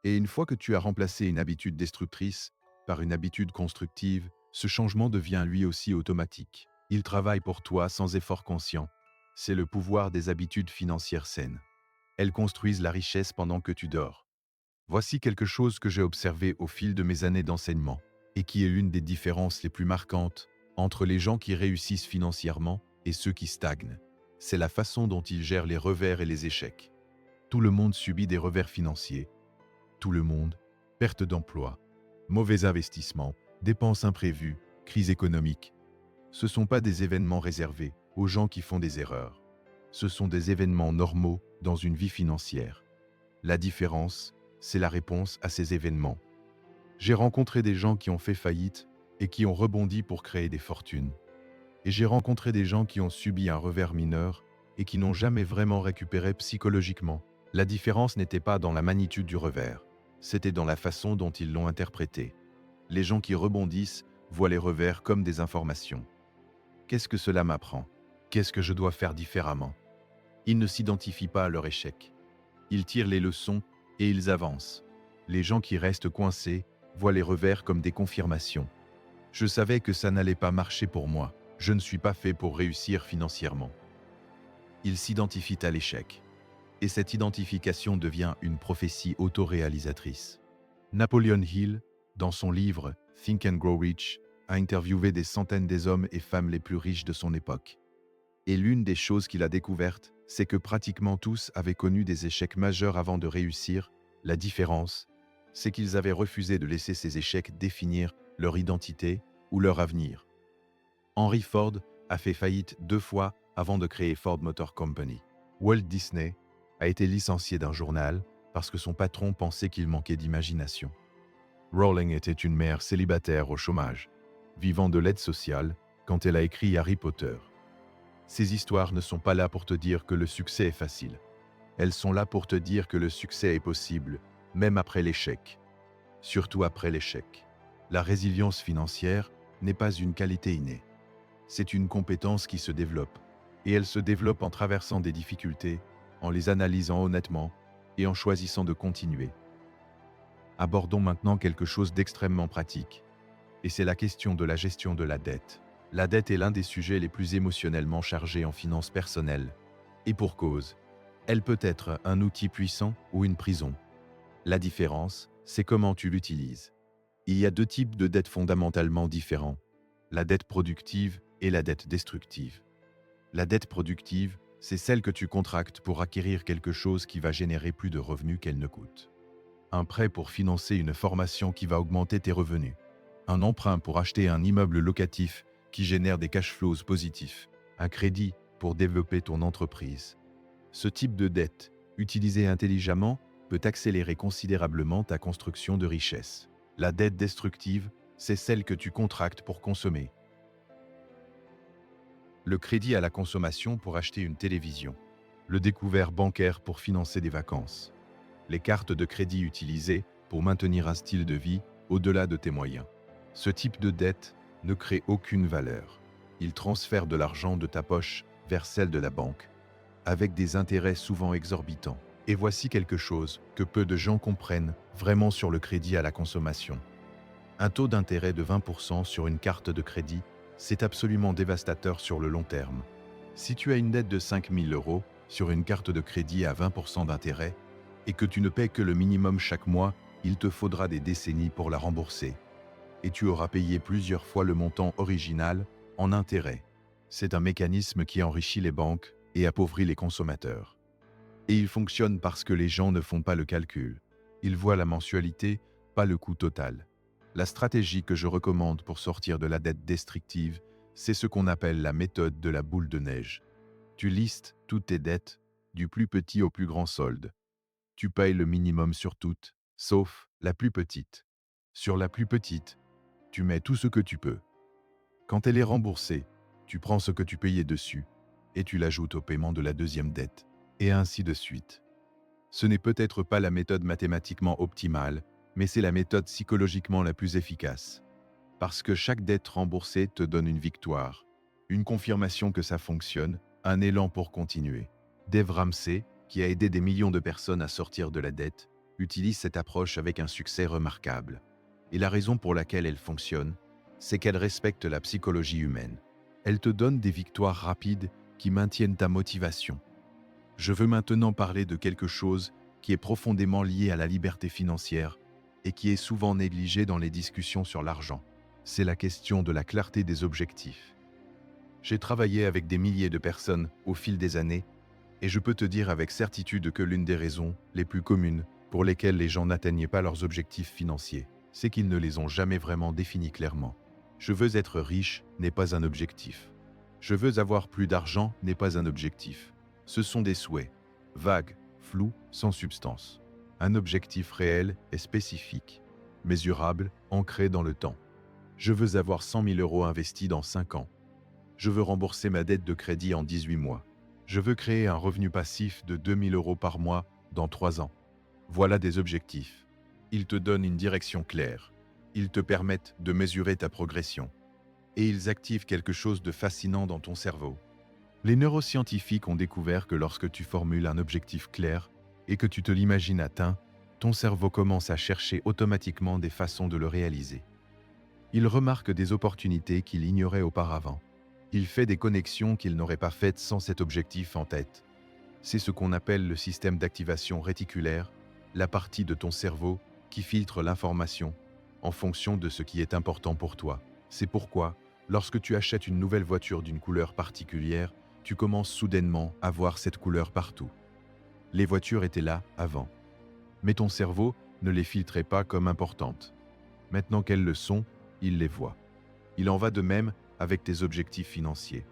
Speaker 1: Et une fois que tu as remplacé une habitude destructrice par une habitude constructive, ce changement devient lui aussi automatique. Il travaille pour toi sans effort conscient. C'est le pouvoir des habitudes financières saines. Elles construisent la richesse pendant que tu dors. Voici quelque chose que j'ai observé au fil de mes années d'enseignement et qui est l'une des différences les plus marquantes entre les gens qui réussissent financièrement et ceux qui stagnent. C'est la façon dont ils gèrent les revers et les échecs. Tout le monde subit des revers financiers. Tout le monde, perte d'emploi, mauvais investissement, dépenses imprévues, crise économique. Ce ne sont pas des événements réservés aux gens qui font des erreurs. Ce sont des événements normaux dans une vie financière. La différence, c'est la réponse à ces événements. J'ai rencontré des gens qui ont fait faillite et qui ont rebondi pour créer des fortunes. Et j'ai rencontré des gens qui ont subi un revers mineur et qui n'ont jamais vraiment récupéré psychologiquement. La différence n'était pas dans la magnitude du revers, c'était dans la façon dont ils l'ont interprété. Les gens qui rebondissent voient les revers comme des informations. Qu'est-ce que cela m'apprend? Qu'est-ce que je dois faire différemment? Ils ne s'identifient pas à leur échec. Ils tirent les leçons et ils avancent. Les gens qui restent coincés voient les revers comme des confirmations. Je savais que ça n'allait pas marcher pour moi. Je ne suis pas fait pour réussir financièrement. Ils s'identifient à l'échec. Et cette identification devient une prophétie autoréalisatrice. Napoleon Hill, dans son livre Think and Grow Rich, a interviewé des centaines des hommes et femmes les plus riches de son époque. Et l'une des choses qu'il a découvertes, c'est que pratiquement tous avaient connu des échecs majeurs avant de réussir. La différence, c'est qu'ils avaient refusé de laisser ces échecs définir leur identité ou leur avenir. Henry Ford a fait faillite 2 fois avant de créer Ford Motor Company. Walt Disney a été licencié d'un journal parce que son patron pensait qu'il manquait d'imagination. Rowling était une mère célibataire au chômage, vivant de l'aide sociale quand elle a écrit Harry Potter. Ces histoires ne sont pas là pour te dire que le succès est facile. Elles sont là pour te dire que le succès est possible, même après l'échec. Surtout après l'échec. La résilience financière n'est pas une qualité innée. C'est une compétence qui se développe. Et elle se développe en traversant des difficultés, en les analysant honnêtement et en choisissant de continuer. Abordons maintenant quelque chose d'extrêmement pratique. Et c'est la question de la gestion de la dette. La dette est l'un des sujets les plus émotionnellement chargés en finances personnelles. Et pour cause, elle peut être un outil puissant ou une prison. La différence, c'est comment tu l'utilises. Il y a deux types de dettes fondamentalement différents, la dette productive et la dette destructive. La dette productive, c'est celle que tu contractes pour acquérir quelque chose qui va générer plus de revenus qu'elle ne coûte. Un prêt pour financer une formation qui va augmenter tes revenus. Un emprunt pour acheter un immeuble locatif qui génère des cash flows positifs. Un crédit pour développer ton entreprise. Ce type de dette, utilisé intelligemment, peut accélérer considérablement ta construction de richesse. La dette destructive, c'est celle que tu contractes pour consommer. Le crédit à la consommation pour acheter une télévision. Le découvert bancaire pour financer des vacances. Les cartes de crédit utilisées pour maintenir un style de vie au-delà de tes moyens. Ce type de dette ne crée aucune valeur. Il transfère de l'argent de ta poche vers celle de la banque, avec des intérêts souvent exorbitants. Et voici quelque chose que peu de gens comprennent vraiment sur le crédit à la consommation. Un taux d'intérêt de 20% sur une carte de crédit, c'est absolument dévastateur sur le long terme. Si tu as une dette de 5 000 € sur une carte de crédit à 20% d'intérêt et que tu ne paies que le minimum chaque mois, il te faudra des décennies pour la rembourser. Et tu auras payé plusieurs fois le montant original en intérêt. C'est un mécanisme qui enrichit les banques et appauvrit les consommateurs. Et il fonctionne parce que les gens ne font pas le calcul. Ils voient la mensualité, pas le coût total. La stratégie que je recommande pour sortir de la dette destructive, c'est ce qu'on appelle la méthode de la boule de neige. Tu listes toutes tes dettes, du plus petit au plus grand solde. Tu payes le minimum sur toutes, sauf la plus petite. Sur la plus petite, tu mets tout ce que tu peux. Quand elle est remboursée, tu prends ce que tu payais dessus et tu l'ajoutes au paiement de la deuxième dette, et ainsi de suite. Ce n'est peut-être pas la méthode mathématiquement optimale, mais c'est la méthode psychologiquement la plus efficace. Parce que chaque dette remboursée te donne une victoire, une confirmation que ça fonctionne, un élan pour continuer. Dave Ramsey, qui a aidé des millions de personnes à sortir de la dette, utilise cette approche avec un succès remarquable. Et la raison pour laquelle elle fonctionne, c'est qu'elle respecte la psychologie humaine. Elle te donne des victoires rapides qui maintiennent ta motivation. Je veux maintenant parler de quelque chose qui est profondément lié à la liberté financière et qui est souvent négligé dans les discussions sur l'argent. C'est la question de la clarté des objectifs. J'ai travaillé avec des milliers de personnes au fil des années et je peux te dire avec certitude que l'une des raisons les plus communes pour lesquelles les gens n'atteignaient pas leurs objectifs financiers, c'est qu'ils ne les ont jamais vraiment définis clairement. Je veux être riche n'est pas un objectif. Je veux avoir plus d'argent n'est pas un objectif. Ce sont des souhaits, vagues, flous, sans substance. Un objectif réel et spécifique, mesurable, ancré dans le temps. Je veux avoir 100 000 € investis dans 5 ans. Je veux rembourser ma dette de crédit en 18 mois. Je veux créer un revenu passif de 2 000 € par mois dans 3 ans. Voilà des objectifs. Ils te donnent une direction claire. Ils te permettent de mesurer ta progression. Et ils activent quelque chose de fascinant dans ton cerveau. Les neuroscientifiques ont découvert que lorsque tu formules un objectif clair et que tu te l'imagines atteint, ton cerveau commence à chercher automatiquement des façons de le réaliser. Il remarque des opportunités qu'il ignorait auparavant. Il fait des connexions qu'il n'aurait pas faites sans cet objectif en tête. C'est ce qu'on appelle le système d'activation réticulaire, la partie de ton cerveau qui filtre l'information en fonction de ce qui est important pour toi. C'est pourquoi, lorsque tu achètes une nouvelle voiture d'une couleur particulière, tu commences soudainement à voir cette couleur partout. Les voitures étaient là avant. Mais ton cerveau ne les filtrait pas comme importantes. Maintenant qu'elles le sont, il les voit. Il en va de même avec tes objectifs financiers.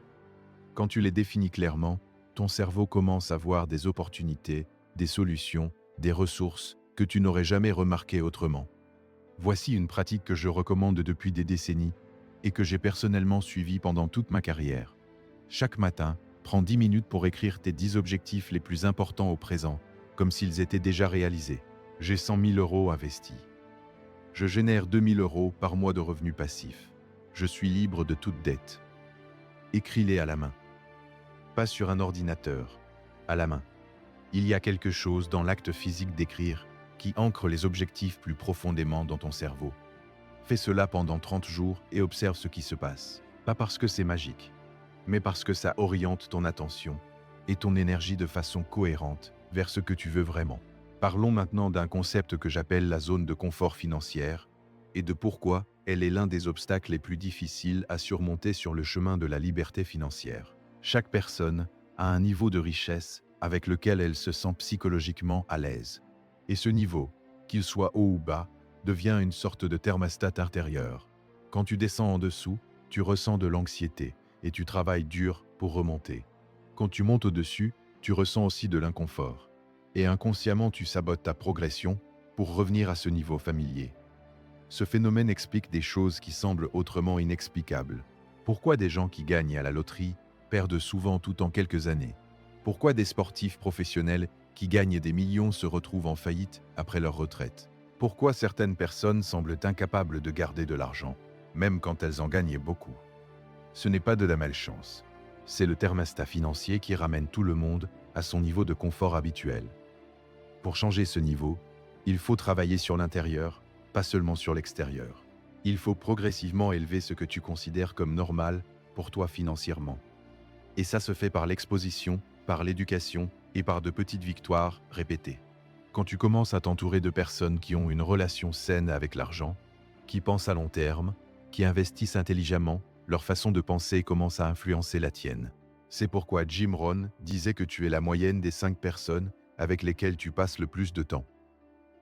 Speaker 1: Quand tu les définis clairement, ton cerveau commence à voir des opportunités, des solutions, des ressources que tu n'aurais jamais remarquées autrement. Voici une pratique que je recommande depuis des décennies et que j'ai personnellement suivie pendant toute ma carrière. Chaque matin, prends 10 minutes pour écrire tes 10 objectifs les plus importants au présent, comme s'ils étaient déjà réalisés. J'ai 100 000 € investis. Je génère 2 000 € par mois de revenus passifs. Je suis libre de toute dette. Écris-les à la main. Pas sur un ordinateur, à la main. Il y a quelque chose dans l'acte physique d'écrire qui ancre les objectifs plus profondément dans ton cerveau. Fais cela pendant 30 jours et observe ce qui se passe. Pas parce que c'est magique, mais parce que ça oriente ton attention et ton énergie de façon cohérente vers ce que tu veux vraiment. Parlons maintenant d'un concept que j'appelle la zone de confort financière et de pourquoi elle est l'un des obstacles les plus difficiles à surmonter sur le chemin de la liberté financière. Chaque personne a un niveau de richesse avec lequel elle se sent psychologiquement à l'aise. Et ce niveau, qu'il soit haut ou bas, devient une sorte de thermostat intérieur. Quand tu descends en dessous, tu ressens de l'anxiété et tu travailles dur pour remonter. Quand tu montes au-dessus, tu ressens aussi de l'inconfort. Et inconsciemment, tu sabotes ta progression pour revenir à ce niveau familier. Ce phénomène explique des choses qui semblent autrement inexplicables. Pourquoi des gens qui gagnent à la loterie perdent souvent tout en quelques années? Pourquoi des sportifs professionnels qui gagnent des millions se retrouvent en faillite après leur retraite? Pourquoi certaines personnes semblent incapables de garder de l'argent, même quand elles en gagnent beaucoup? Ce n'est pas de la malchance. C'est le thermostat financier qui ramène tout le monde à son niveau de confort habituel. Pour changer ce niveau, il faut travailler sur l'intérieur, pas seulement sur l'extérieur. Il faut progressivement élever ce que tu considères comme normal pour toi financièrement. Et ça se fait par l'exposition, par l'éducation et par de petites victoires répétées. Quand tu commences à t'entourer de personnes qui ont une relation saine avec l'argent, qui pensent à long terme, qui investissent intelligemment, leur façon de penser commence à influencer la tienne. C'est pourquoi Jim Rohn disait que tu es la moyenne des 5 personnes avec lesquelles tu passes le plus de temps.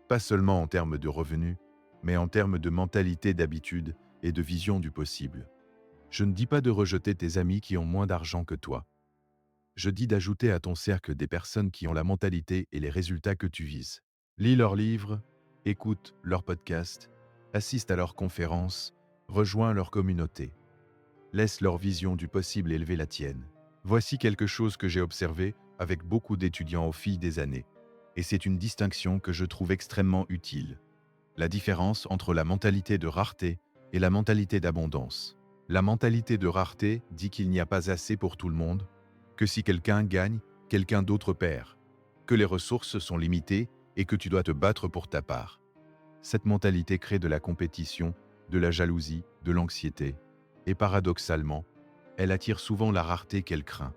Speaker 1: Pas seulement en termes de revenus, mais en termes de mentalité, d'habitude et de vision du possible. Je ne dis pas de rejeter tes amis qui ont moins d'argent que toi. Je dis d'ajouter à ton cercle des personnes qui ont la mentalité et les résultats que tu vises. Lis leurs livres, écoute leurs podcasts, assiste à leurs conférences, rejoins leur communauté. Laisse leur vision du possible élever la tienne. Voici quelque chose que j'ai observé avec beaucoup d'étudiants au fil des années. Et c'est une distinction que je trouve extrêmement utile. La différence entre la mentalité de rareté et la mentalité d'abondance. La mentalité de rareté dit qu'il n'y a pas assez pour tout le monde, que si quelqu'un gagne, quelqu'un d'autre perd, que les ressources sont limitées et que tu dois te battre pour ta part. Cette mentalité crée de la compétition, de la jalousie, de l'anxiété, et paradoxalement, elle attire souvent la rareté qu'elle craint.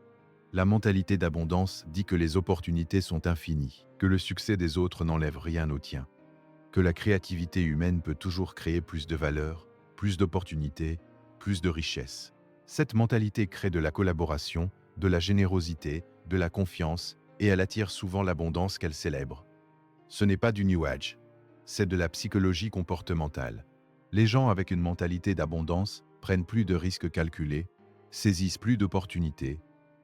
Speaker 1: La mentalité d'abondance dit que les opportunités sont infinies, que le succès des autres n'enlève rien au tien, que la créativité humaine peut toujours créer plus de valeur, plus d'opportunités, plus de richesses. Cette mentalité crée de la collaboration, de la générosité, de la confiance, et elle attire souvent l'abondance qu'elle célèbre. Ce n'est pas du New Age, c'est de la psychologie comportementale. Les gens avec une mentalité d'abondance prennent plus de risques calculés, saisissent plus d'opportunités,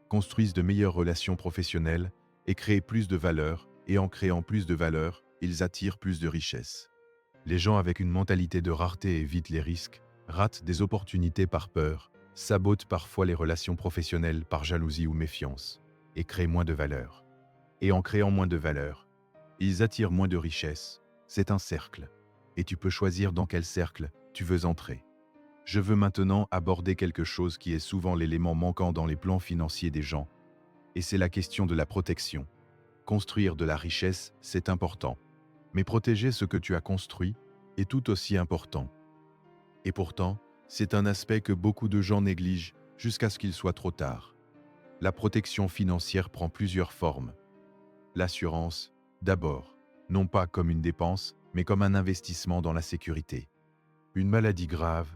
Speaker 1: construisent de meilleures relations professionnelles et créent plus de valeur, et en créant plus de valeur, ils attirent plus de richesses. Les gens avec une mentalité de rareté évitent les risques, ratent des opportunités par peur, sabotent parfois les relations professionnelles par jalousie ou méfiance, et créent moins de valeur. Et en créant moins de valeur, ils attirent moins de richesses. C'est un cercle, et tu peux choisir dans quel cercle tu veux entrer. Je veux maintenant aborder quelque chose qui est souvent l'élément manquant dans les plans financiers des gens, et c'est la question de la protection. Construire de la richesse, c'est important, mais protéger ce que tu as construit est tout aussi important. Et pourtant, c'est un aspect que beaucoup de gens négligent jusqu'à ce qu'il soit trop tard. La protection financière prend plusieurs formes. L'assurance, d'abord, non pas comme une dépense, mais comme un investissement dans la sécurité. Une maladie grave,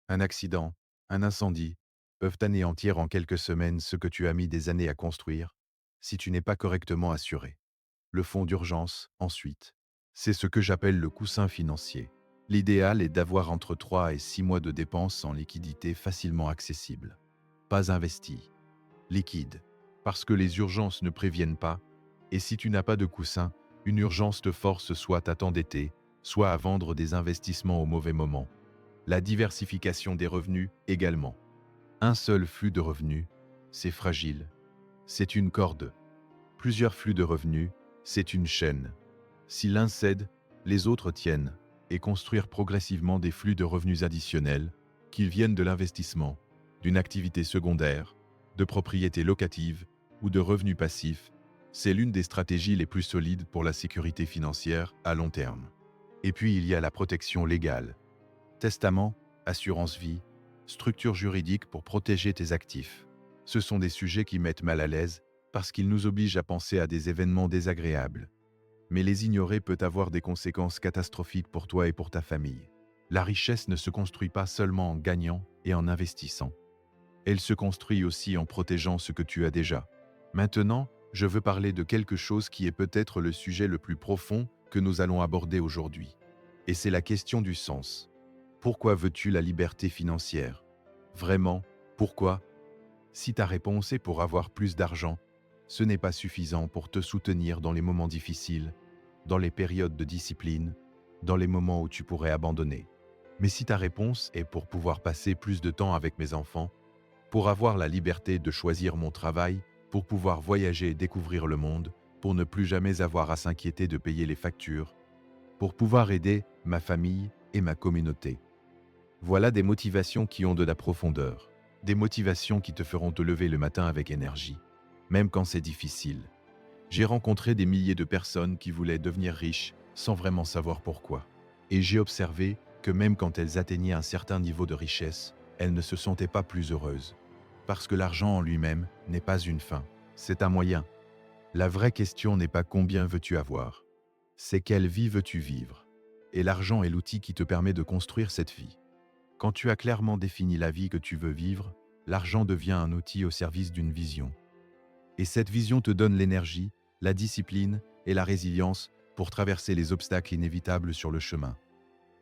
Speaker 1: un accident, un incendie peuvent anéantir en quelques semaines ce que tu as mis des années à construire si tu n'es pas correctement assuré. Le fonds d'urgence, ensuite. C'est ce que j'appelle le coussin financier. L'idéal est d'avoir entre 3 et 6 mois de dépenses en liquidité facilement accessible. Pas investi. Liquide. Parce que les urgences ne préviennent pas, et si tu n'as pas de coussin, une urgence te force soit à t'endetter, soit à vendre des investissements au mauvais moment. La diversification des revenus également. Un seul flux de revenus, c'est fragile. C'est une corde. Plusieurs flux de revenus, c'est une chaîne. Si l'un cède, les autres tiennent, et construire progressivement des flux de revenus additionnels, qu'ils viennent de l'investissement, d'une activité secondaire, de propriété locative ou de revenus passifs, C'est l'une des stratégies les plus solides pour la sécurité financière à long terme. Et puis il y a la protection légale. Testament, assurance vie, structure juridique pour protéger tes actifs. Ce sont des sujets qui mettent mal à l'aise parce qu'ils nous obligent à penser à des événements désagréables. Mais les ignorer peut avoir des conséquences catastrophiques pour toi et pour ta famille. La richesse ne se construit pas seulement en gagnant et en investissant. Elle se construit aussi en protégeant ce que tu as déjà. Maintenant, je veux parler de quelque chose qui est peut-être le sujet le plus profond que nous allons aborder aujourd'hui. Et c'est la question du sens. Pourquoi veux-tu la liberté financière? Vraiment, pourquoi? Si ta réponse est pour avoir plus d'argent, ce n'est pas suffisant pour te soutenir dans les moments difficiles, dans les périodes de discipline, dans les moments où tu pourrais abandonner. Mais si ta réponse est pour pouvoir passer plus de temps avec mes enfants, pour avoir la liberté de choisir mon travail, pour pouvoir voyager et découvrir le monde, pour ne plus jamais avoir à s'inquiéter de payer les factures, pour pouvoir aider ma famille et ma communauté. Voilà des motivations qui ont de la profondeur, des motivations qui te feront te lever le matin avec énergie, même quand c'est difficile. J'ai rencontré des milliers de personnes qui voulaient devenir riches sans vraiment savoir pourquoi. Et j'ai observé que même quand elles atteignaient un certain niveau de richesse, elles ne se sentaient pas plus heureuses. Parce que l'argent en lui-même n'est pas une fin, c'est un moyen. La vraie question n'est pas combien veux-tu avoir, c'est quelle vie veux-tu vivre. Et l'argent est l'outil qui te permet de construire cette vie. Quand tu as clairement défini la vie que tu veux vivre, l'argent devient un outil au service d'une vision. Et cette vision te donne l'énergie, la discipline et la résilience pour traverser les obstacles inévitables sur le chemin.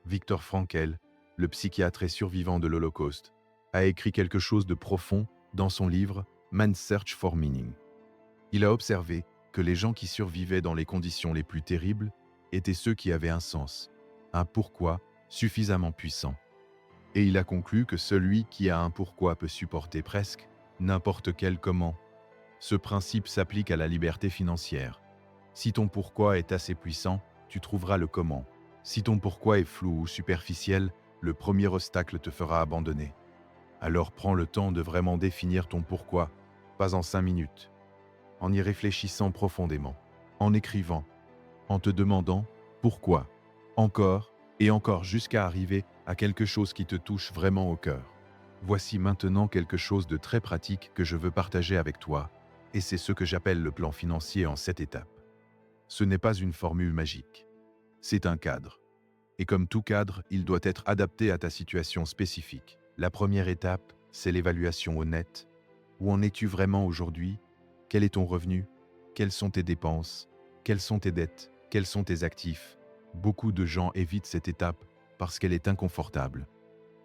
Speaker 1: Viktor Frankl, le psychiatre et survivant de l'Holocauste, a écrit quelque chose de profond dans son livre Man's Search for Meaning. Il a observé que les gens qui survivaient dans les conditions les plus terribles étaient ceux qui avaient un sens, un pourquoi suffisamment puissant. Et il a conclu que celui qui a un pourquoi peut supporter presque n'importe quel comment. Ce principe s'applique à la liberté financière. Si ton pourquoi est assez puissant, tu trouveras le comment. Si ton pourquoi est flou ou superficiel, le premier obstacle te fera abandonner. Alors prends le temps de vraiment définir ton pourquoi, pas en 5 minutes, en y réfléchissant profondément, en écrivant, en te demandant pourquoi, encore et encore jusqu'à arriver à quelque chose qui te touche vraiment au cœur. Voici maintenant quelque chose de très pratique que je veux partager avec toi, et c'est ce que j'appelle le plan financier en 7 étapes. Ce n'est pas une formule magique, c'est un cadre. Et comme tout cadre, il doit être adapté à ta situation spécifique. La première étape, c'est l'évaluation honnête. Où en es-tu vraiment aujourd'hui? Quel est ton revenu? Quelles sont tes dépenses? Quelles sont tes dettes? Quels sont tes actifs? Beaucoup de gens évitent cette étape parce qu'elle est inconfortable.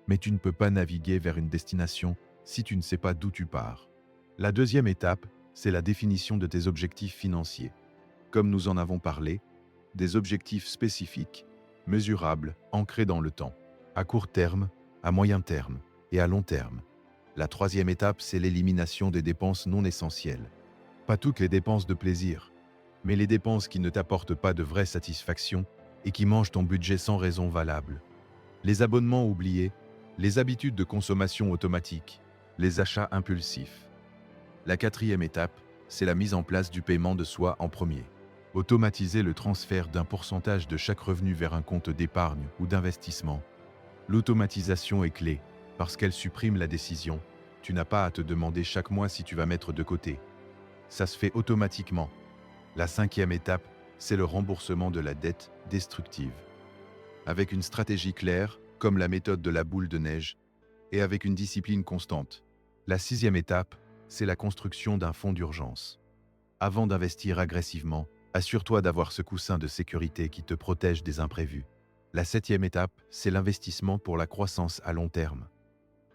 Speaker 1: Mais tu ne peux pas naviguer vers une destination si tu ne sais pas d'où tu pars. La deuxième étape, c'est la définition de tes objectifs financiers. Comme nous en avons parlé, des objectifs spécifiques, mesurables, ancrés dans le temps, à court terme, à moyen terme et à long terme. La troisième étape, c'est l'élimination des dépenses non essentielles. Pas toutes les dépenses de plaisir, mais les dépenses qui ne t'apportent pas de vraie satisfaction et qui mangent ton budget sans raison valable. Les abonnements oubliés, les habitudes de consommation automatique, les achats impulsifs. La quatrième étape, c'est la mise en place du paiement de soi en premier. Automatiser le transfert d'un pourcentage de chaque revenu vers un compte d'épargne ou d'investissement. L'automatisation est clé parce qu'elle supprime la décision. Tu n'as pas à te demander chaque mois si tu vas mettre de côté. Ça se fait automatiquement. La cinquième étape, c'est le remboursement de la dette destructive. Avec une stratégie claire, comme la méthode de la boule de neige, et avec une discipline constante. La sixième étape, c'est la construction d'un fonds d'urgence. Avant d'investir agressivement, assure-toi d'avoir ce coussin de sécurité qui te protège des imprévus. La septième étape, c'est l'investissement pour la croissance à long terme.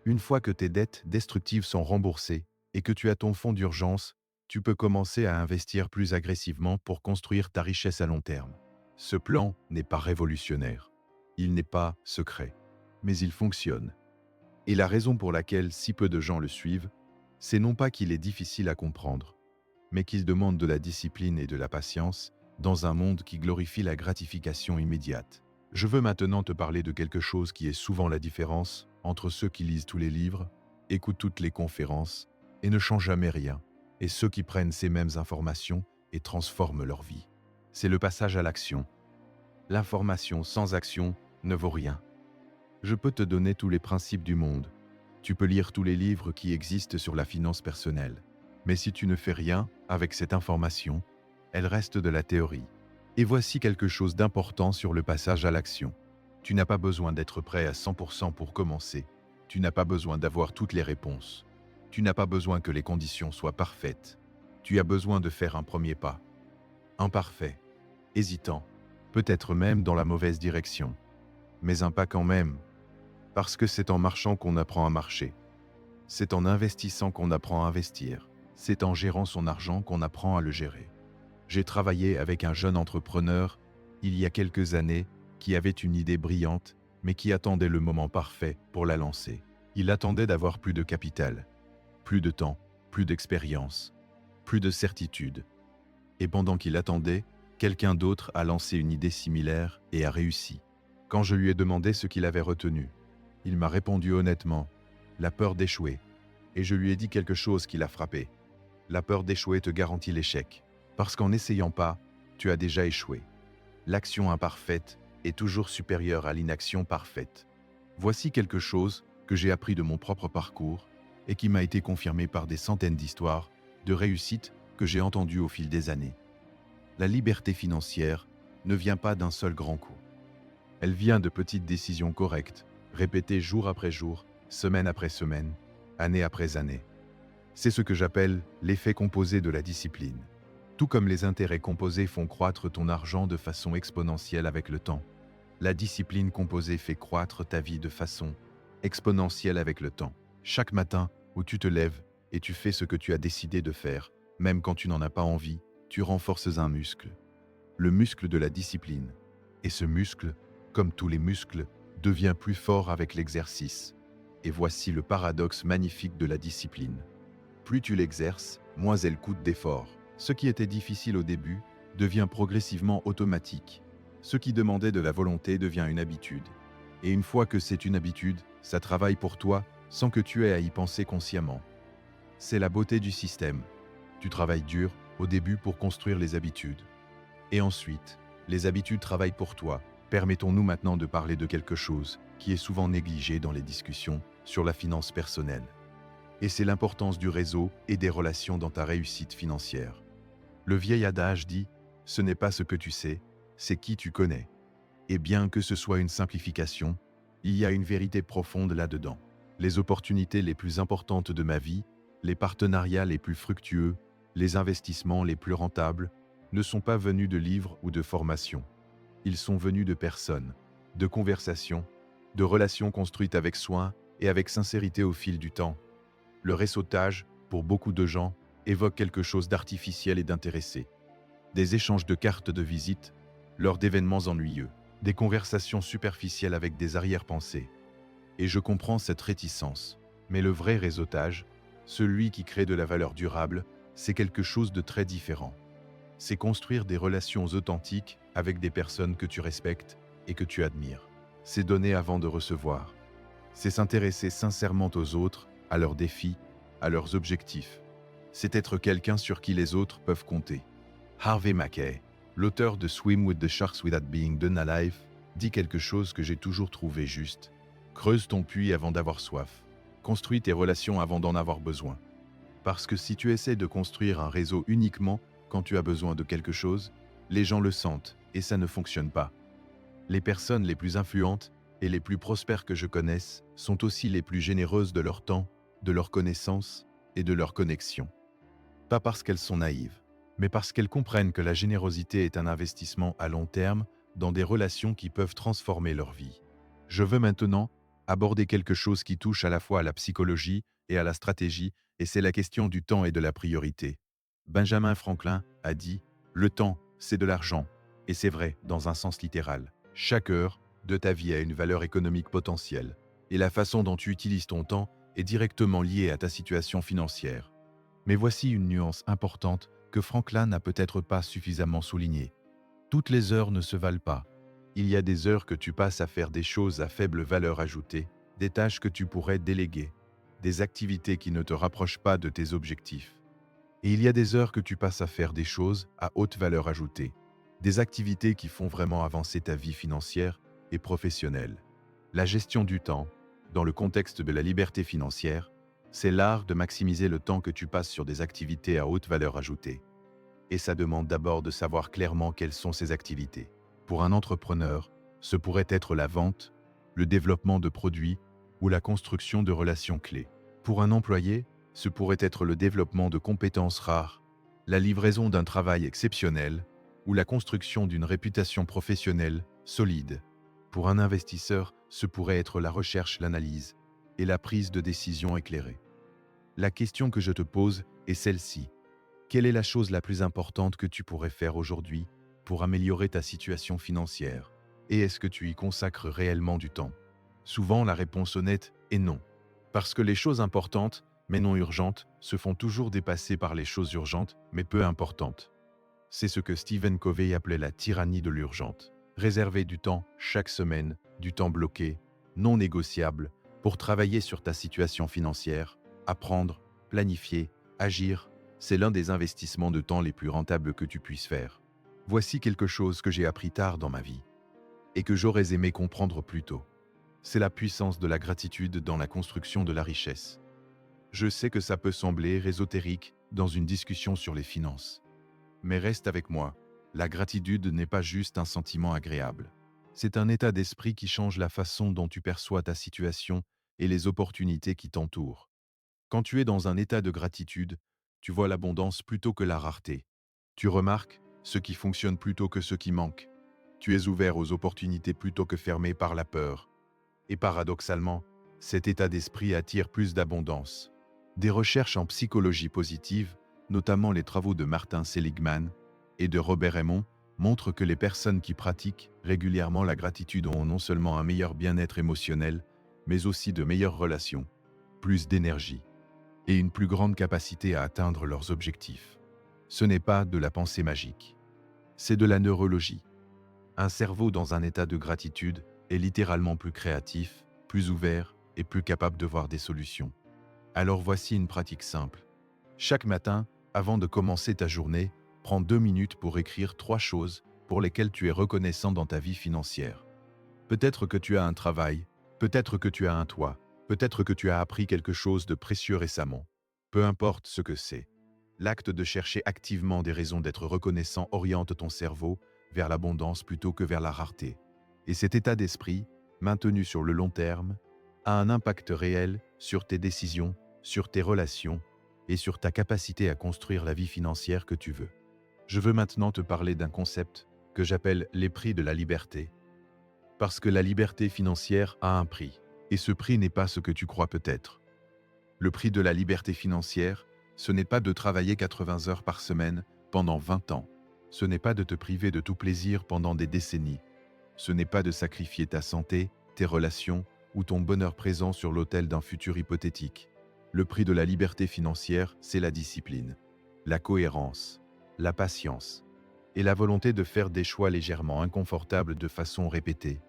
Speaker 1: Une fois que tes dettes destructives sont remboursées et que tu as ton fonds d'urgence, tu peux commencer à investir plus agressivement pour construire ta richesse à long terme. Ce plan n'est pas révolutionnaire. Il n'est pas secret, mais il fonctionne. Et la raison pour laquelle si peu de gens le suivent, c'est non pas qu'il est difficile à comprendre, mais qu'il demande de la discipline et de la patience dans un monde qui glorifie la gratification immédiate. Je veux maintenant te parler de quelque chose qui est souvent la différence entre ceux qui lisent tous les livres, écoutent toutes les conférences et ne changent jamais rien, et ceux qui prennent ces mêmes informations et transforment leur vie. C'est le passage à l'action. L'information sans action ne vaut rien. Je peux te donner tous les principes du monde. Tu peux lire tous les livres qui existent sur la finance personnelle. Mais si tu ne fais rien avec cette information, elle reste de la théorie. Et voici quelque chose d'important sur le passage à l'action. Tu n'as pas besoin d'être prêt à 100% pour commencer. Tu n'as pas besoin d'avoir toutes les réponses. Tu n'as pas besoin que les conditions soient parfaites. Tu as besoin de faire un premier pas. Imparfait, hésitant, peut-être même dans la mauvaise direction. Mais un pas quand même. Parce que c'est en marchant qu'on apprend à marcher. C'est en investissant qu'on apprend à investir. C'est en gérant son argent qu'on apprend à le gérer. J'ai travaillé avec un jeune entrepreneur, il y a quelques années, qui avait une idée brillante, mais qui attendait le moment parfait pour la lancer. Il attendait d'avoir plus de capital, plus de temps, plus d'expérience, plus de certitude. Et pendant qu'il attendait, quelqu'un d'autre a lancé une idée similaire et a réussi. Quand je lui ai demandé ce qu'il avait retenu, il m'a répondu honnêtement, la peur d'échouer. Et je lui ai dit quelque chose qui l'a frappé. La peur d'échouer te garantit l'échec. Parce qu'en n'essayant pas, tu as déjà échoué. L'action imparfaite est toujours supérieure à l'inaction parfaite. Voici quelque chose que j'ai appris de mon propre parcours et qui m'a été confirmé par des centaines d'histoires de réussite que j'ai entendues au fil des années. La liberté financière ne vient pas d'un seul grand coup. Elle vient de petites décisions correctes, répétées jour après jour, semaine après semaine, année après année. C'est ce que j'appelle l'effet composé de la discipline. Tout comme les intérêts composés font croître ton argent de façon exponentielle avec le temps, la discipline composée fait croître ta vie de façon exponentielle avec le temps. Chaque matin où tu te lèves et tu fais ce que tu as décidé de faire, même quand tu n'en as pas envie, tu renforces un muscle. Le muscle de la discipline. Et ce muscle, comme tous les muscles, devient plus fort avec l'exercice. Et voici le paradoxe magnifique de la discipline. Plus tu l'exerces, moins elle coûte d'effort. Ce qui était difficile au début devient progressivement automatique. Ce qui demandait de la volonté devient une habitude. Et une fois que c'est une habitude, ça travaille pour toi sans que tu aies à y penser consciemment. C'est la beauté du système. Tu travailles dur au début pour construire les habitudes. Et ensuite, les habitudes travaillent pour toi. Permettons-nous maintenant de parler de quelque chose qui est souvent négligé dans les discussions sur la finance personnelle. Et c'est l'importance du réseau et des relations dans ta réussite financière. Le vieil adage dit « ce n'est pas ce que tu sais, c'est qui tu connais ». Et bien que ce soit une simplification, il y a une vérité profonde là-dedans. Les opportunités les plus importantes de ma vie, les partenariats les plus fructueux, les investissements les plus rentables, ne sont pas venus de livres ou de formations. Ils sont venus de personnes, de conversations, de relations construites avec soin et avec sincérité au fil du temps. Le réseautage, pour beaucoup de gens, évoque quelque chose d'artificiel et d'intéressé. Des échanges de cartes de visite, lors d'événements ennuyeux, des conversations superficielles avec des arrière-pensées. Et je comprends cette réticence. Mais le vrai réseautage, celui qui crée de la valeur durable, c'est quelque chose de très différent. C'est construire des relations authentiques avec des personnes que tu respectes et que tu admires. C'est donner avant de recevoir. C'est s'intéresser sincèrement aux autres, à leurs défis, à leurs objectifs. C'est être quelqu'un sur qui les autres peuvent compter. Harvey Mackay, l'auteur de Swim with the Sharks Without Being Done Alive, dit quelque chose que j'ai toujours trouvé juste. Creuse ton puits avant d'avoir soif. Construis tes relations avant d'en avoir besoin. Parce que si tu essaies de construire un réseau uniquement quand tu as besoin de quelque chose, les gens le sentent et ça ne fonctionne pas. Les personnes les plus influentes et les plus prospères que je connaisse sont aussi les plus généreuses de leur temps, de leurs connaissances et de leurs connexions. Pas parce qu'elles sont naïves, mais parce qu'elles comprennent que la générosité est un investissement à long terme dans des relations qui peuvent transformer leur vie. Je veux maintenant aborder quelque chose qui touche à la fois à la psychologie et à la stratégie, et c'est la question du temps et de la priorité. Benjamin Franklin a dit « Le temps, c'est de l'argent », et c'est vrai dans un sens littéral. Chaque heure de ta vie a une valeur économique potentielle, et la façon dont tu utilises ton temps est directement liée à ta situation financière. Mais voici une nuance importante que Franklin n'a peut-être pas suffisamment soulignée. Toutes les heures ne se valent pas. Il y a des heures que tu passes à faire des choses à faible valeur ajoutée, des tâches que tu pourrais déléguer, des activités qui ne te rapprochent pas de tes objectifs. Et il y a des heures que tu passes à faire des choses à haute valeur ajoutée, des activités qui font vraiment avancer ta vie financière et professionnelle. La gestion du temps, dans le contexte de la liberté financière, c'est l'art de maximiser le temps que tu passes sur des activités à haute valeur ajoutée. Et ça demande d'abord de savoir clairement quelles sont ces activités. Pour un entrepreneur, ce pourrait être la vente, le développement de produits ou la construction de relations clés. Pour un employé, ce pourrait être le développement de compétences rares, la livraison d'un travail exceptionnel ou la construction d'une réputation professionnelle solide. Pour un investisseur, ce pourrait être la recherche, l'analyse et la prise de décision éclairée. La question que je te pose est celle-ci. Quelle est la chose la plus importante que tu pourrais faire aujourd'hui pour améliorer ta situation financière? Et est-ce que tu y consacres réellement du temps? Souvent, la réponse honnête est non. Parce que les choses importantes, mais non urgentes, se font toujours dépasser par les choses urgentes, mais peu importantes. C'est ce que Stephen Covey appelait la tyrannie de l'urgente. Réserver du temps chaque semaine, du temps bloqué, non négociable, pour travailler sur ta situation financière, apprendre, planifier, agir, c'est l'un des investissements de temps les plus rentables que tu puisses faire. Voici quelque chose que j'ai appris tard dans ma vie et que j'aurais aimé comprendre plus tôt. C'est la puissance de la gratitude dans la construction de la richesse. Je sais que ça peut sembler ésotérique dans une discussion sur les finances. Mais reste avec moi, la gratitude n'est pas juste un sentiment agréable. C'est un état d'esprit qui change la façon dont tu perçois ta situation et les opportunités qui t'entourent. Quand tu es dans un état de gratitude, tu vois l'abondance plutôt que la rareté. Tu remarques ce qui fonctionne plutôt que ce qui manque. Tu es ouvert aux opportunités plutôt que fermé par la peur. Et paradoxalement, cet état d'esprit attire plus d'abondance. Des recherches en psychologie positive, notamment les travaux de Martin Seligman et de Robert Raymond, montrent que les personnes qui pratiquent régulièrement la gratitude ont non seulement un meilleur bien-être émotionnel, mais aussi de meilleures relations, plus d'énergie et une plus grande capacité à atteindre leurs objectifs. Ce n'est pas de la pensée magique, c'est de la neurologie. Un cerveau dans un état de gratitude est littéralement plus créatif, plus ouvert et plus capable de voir des solutions. Alors voici une pratique simple. Chaque matin, avant de commencer ta journée, prends 2 minutes pour écrire 3 choses pour lesquelles tu es reconnaissant dans ta vie financière. Peut-être que tu as un travail, peut-être que tu as un toit, peut-être que tu as appris quelque chose de précieux récemment. Peu importe ce que c'est. L'acte de chercher activement des raisons d'être reconnaissant oriente ton cerveau vers l'abondance plutôt que vers la rareté. Et cet état d'esprit, maintenu sur le long terme, a un impact réel sur tes décisions, sur tes relations et sur ta capacité à construire la vie financière que tu veux. Je veux maintenant te parler d'un concept que j'appelle les prix de la liberté. Parce que la liberté financière a un prix, et ce prix n'est pas ce que tu crois peut-être. Le prix de la liberté financière, ce n'est pas de travailler 80 heures par semaine pendant 20 ans. Ce n'est pas de te priver de tout plaisir pendant des décennies. Ce n'est pas de sacrifier ta santé, tes relations ou ton bonheur présent sur l'autel d'un futur hypothétique. Le prix de la liberté financière, c'est la discipline, la cohérence, la patience et la volonté de faire des choix légèrement inconfortables de façon répétée.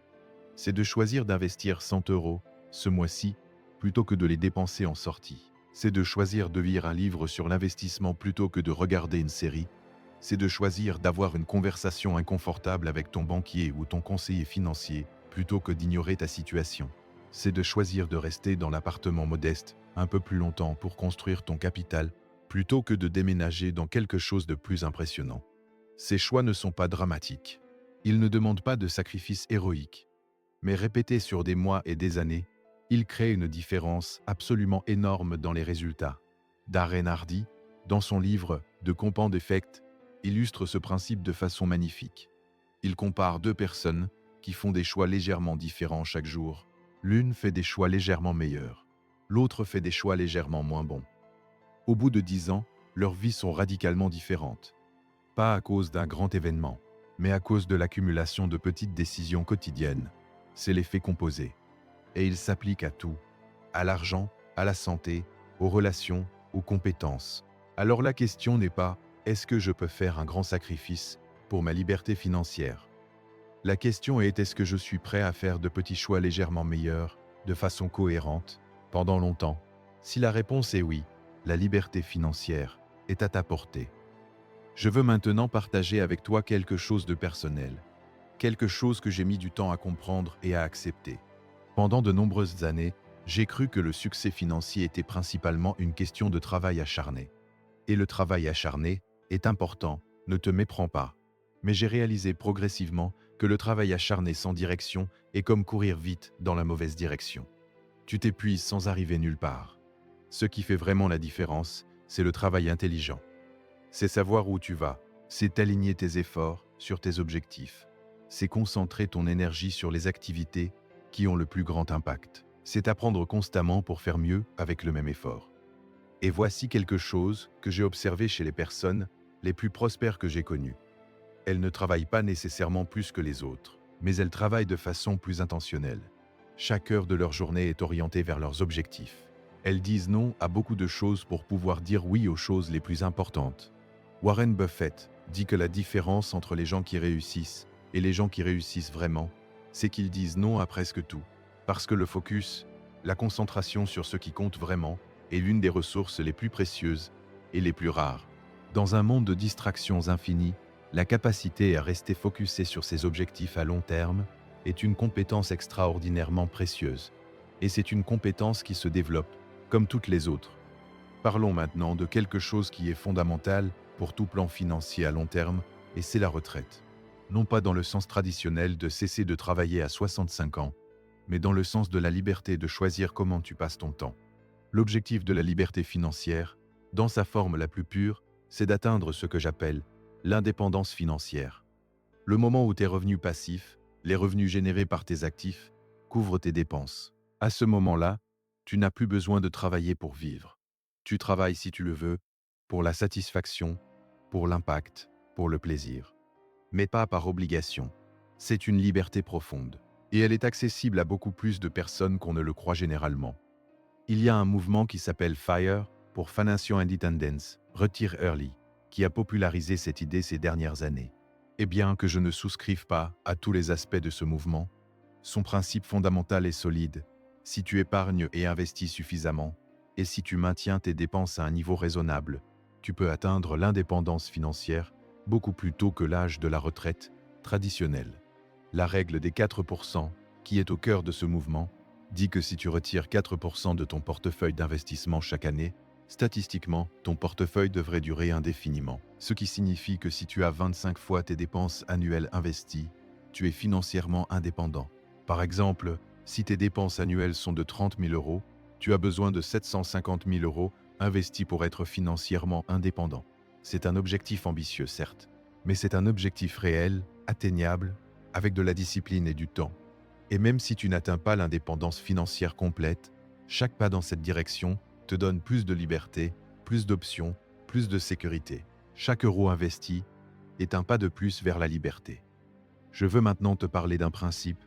Speaker 1: C'est de choisir d'investir 100 euros ce mois-ci plutôt que de les dépenser en sortie. C'est de choisir de lire un livre sur l'investissement plutôt que de regarder une série. C'est de choisir d'avoir une conversation inconfortable avec ton banquier ou ton conseiller financier plutôt que d'ignorer ta situation. C'est de choisir de rester dans l'appartement modeste un peu plus longtemps pour construire ton capital plutôt que de déménager dans quelque chose de plus impressionnant. Ces choix ne sont pas dramatiques. Ils ne demandent pas de sacrifices héroïques. Mais répétés sur des mois et des années, ils créent une différence absolument énorme dans les résultats. Darren Hardy, dans son livre « The Compound Effect », illustre ce principe de façon magnifique. Il compare 2 personnes qui font des choix légèrement différents chaque jour. L'une fait des choix légèrement meilleurs, l'autre fait des choix légèrement moins bons. Au bout de 10 ans, leurs vies sont radicalement différentes. Pas à cause d'un grand événement, mais à cause de l'accumulation de petites décisions quotidiennes. C'est l'effet composé. Et il s'applique à tout, à l'argent, à la santé, aux relations, aux compétences. Alors la question n'est pas « est-ce que je peux faire un grand sacrifice pour ma liberté financière ?» La question est « est-ce que je suis prêt à faire de petits choix légèrement meilleurs, de façon cohérente, pendant longtemps ?» Si la réponse est oui, la liberté financière est à ta portée. Je veux maintenant partager avec toi quelque chose de personnel, quelque chose que j'ai mis du temps à comprendre et à accepter. Pendant de nombreuses années, j'ai cru que le succès financier était principalement une question de travail acharné. Et le travail acharné est important, ne te méprends pas. Mais j'ai réalisé progressivement que le travail acharné sans direction est comme courir vite dans la mauvaise direction. Tu t'épuises sans arriver nulle part. Ce qui fait vraiment la différence, c'est le travail intelligent. C'est savoir où tu vas, c'est aligner tes efforts sur tes objectifs. C'est concentrer ton énergie sur les activités qui ont le plus grand impact. C'est apprendre constamment pour faire mieux avec le même effort. Et voici quelque chose que j'ai observé chez les personnes les plus prospères que j'ai connues. Elles ne travaillent pas nécessairement plus que les autres, mais elles travaillent de façon plus intentionnelle. Chaque heure de leur journée est orientée vers leurs objectifs. Elles disent non à beaucoup de choses pour pouvoir dire oui aux choses les plus importantes. Warren Buffett dit que la différence entre les gens qui réussissent et les gens qui réussissent vraiment, c'est qu'ils disent non à presque tout. Parce que le focus, la concentration sur ce qui compte vraiment, est l'une des ressources les plus précieuses et les plus rares. Dans un monde de distractions infinies, la capacité à rester focusé sur ses objectifs à long terme est une compétence extraordinairement précieuse. Et c'est une compétence qui se développe, comme toutes les autres. Parlons maintenant de quelque chose qui est fondamental pour tout plan financier à long terme, et c'est la retraite. Non pas dans le sens traditionnel de cesser de travailler à 65 ans, mais dans le sens de la liberté de choisir comment tu passes ton temps. L'objectif de la liberté financière, dans sa forme la plus pure, c'est d'atteindre ce que j'appelle l'indépendance financière. Le moment où tes revenus passifs, les revenus générés par tes actifs, couvrent tes dépenses. À ce moment-là, tu n'as plus besoin de travailler pour vivre. Tu travailles si tu le veux, pour la satisfaction, pour l'impact, pour le plaisir. Mais pas par obligation. C'est une liberté profonde. Et elle est accessible à beaucoup plus de personnes qu'on ne le croit généralement. Il y a un mouvement qui s'appelle FIRE, pour Financial Independence, Retire Early, qui a popularisé cette idée ces dernières années. Et bien que je ne souscrive pas à tous les aspects de ce mouvement, son principe fondamental est solide. Si tu épargnes et investis suffisamment, et si tu maintiens tes dépenses à un niveau raisonnable, tu peux atteindre l'indépendance financière beaucoup plus tôt que l'âge de la retraite traditionnelle. La règle des 4%, qui est au cœur de ce mouvement, dit que si tu retires 4% de ton portefeuille d'investissement chaque année, statistiquement, ton portefeuille devrait durer indéfiniment. Ce qui signifie que si tu as 25 fois tes dépenses annuelles investies, tu es financièrement indépendant. Par exemple, si tes dépenses annuelles sont de 30 000 euros, tu as besoin de 750 000 euros investis pour être financièrement indépendant. C'est un objectif ambitieux, certes, mais c'est un objectif réel, atteignable, avec de la discipline et du temps. Et même si tu n'atteins pas l'indépendance financière complète, chaque pas dans cette direction te donne plus de liberté, plus d'options, plus de sécurité. Chaque euro investi est un pas de plus vers la liberté. Je veux maintenant te parler d'un principe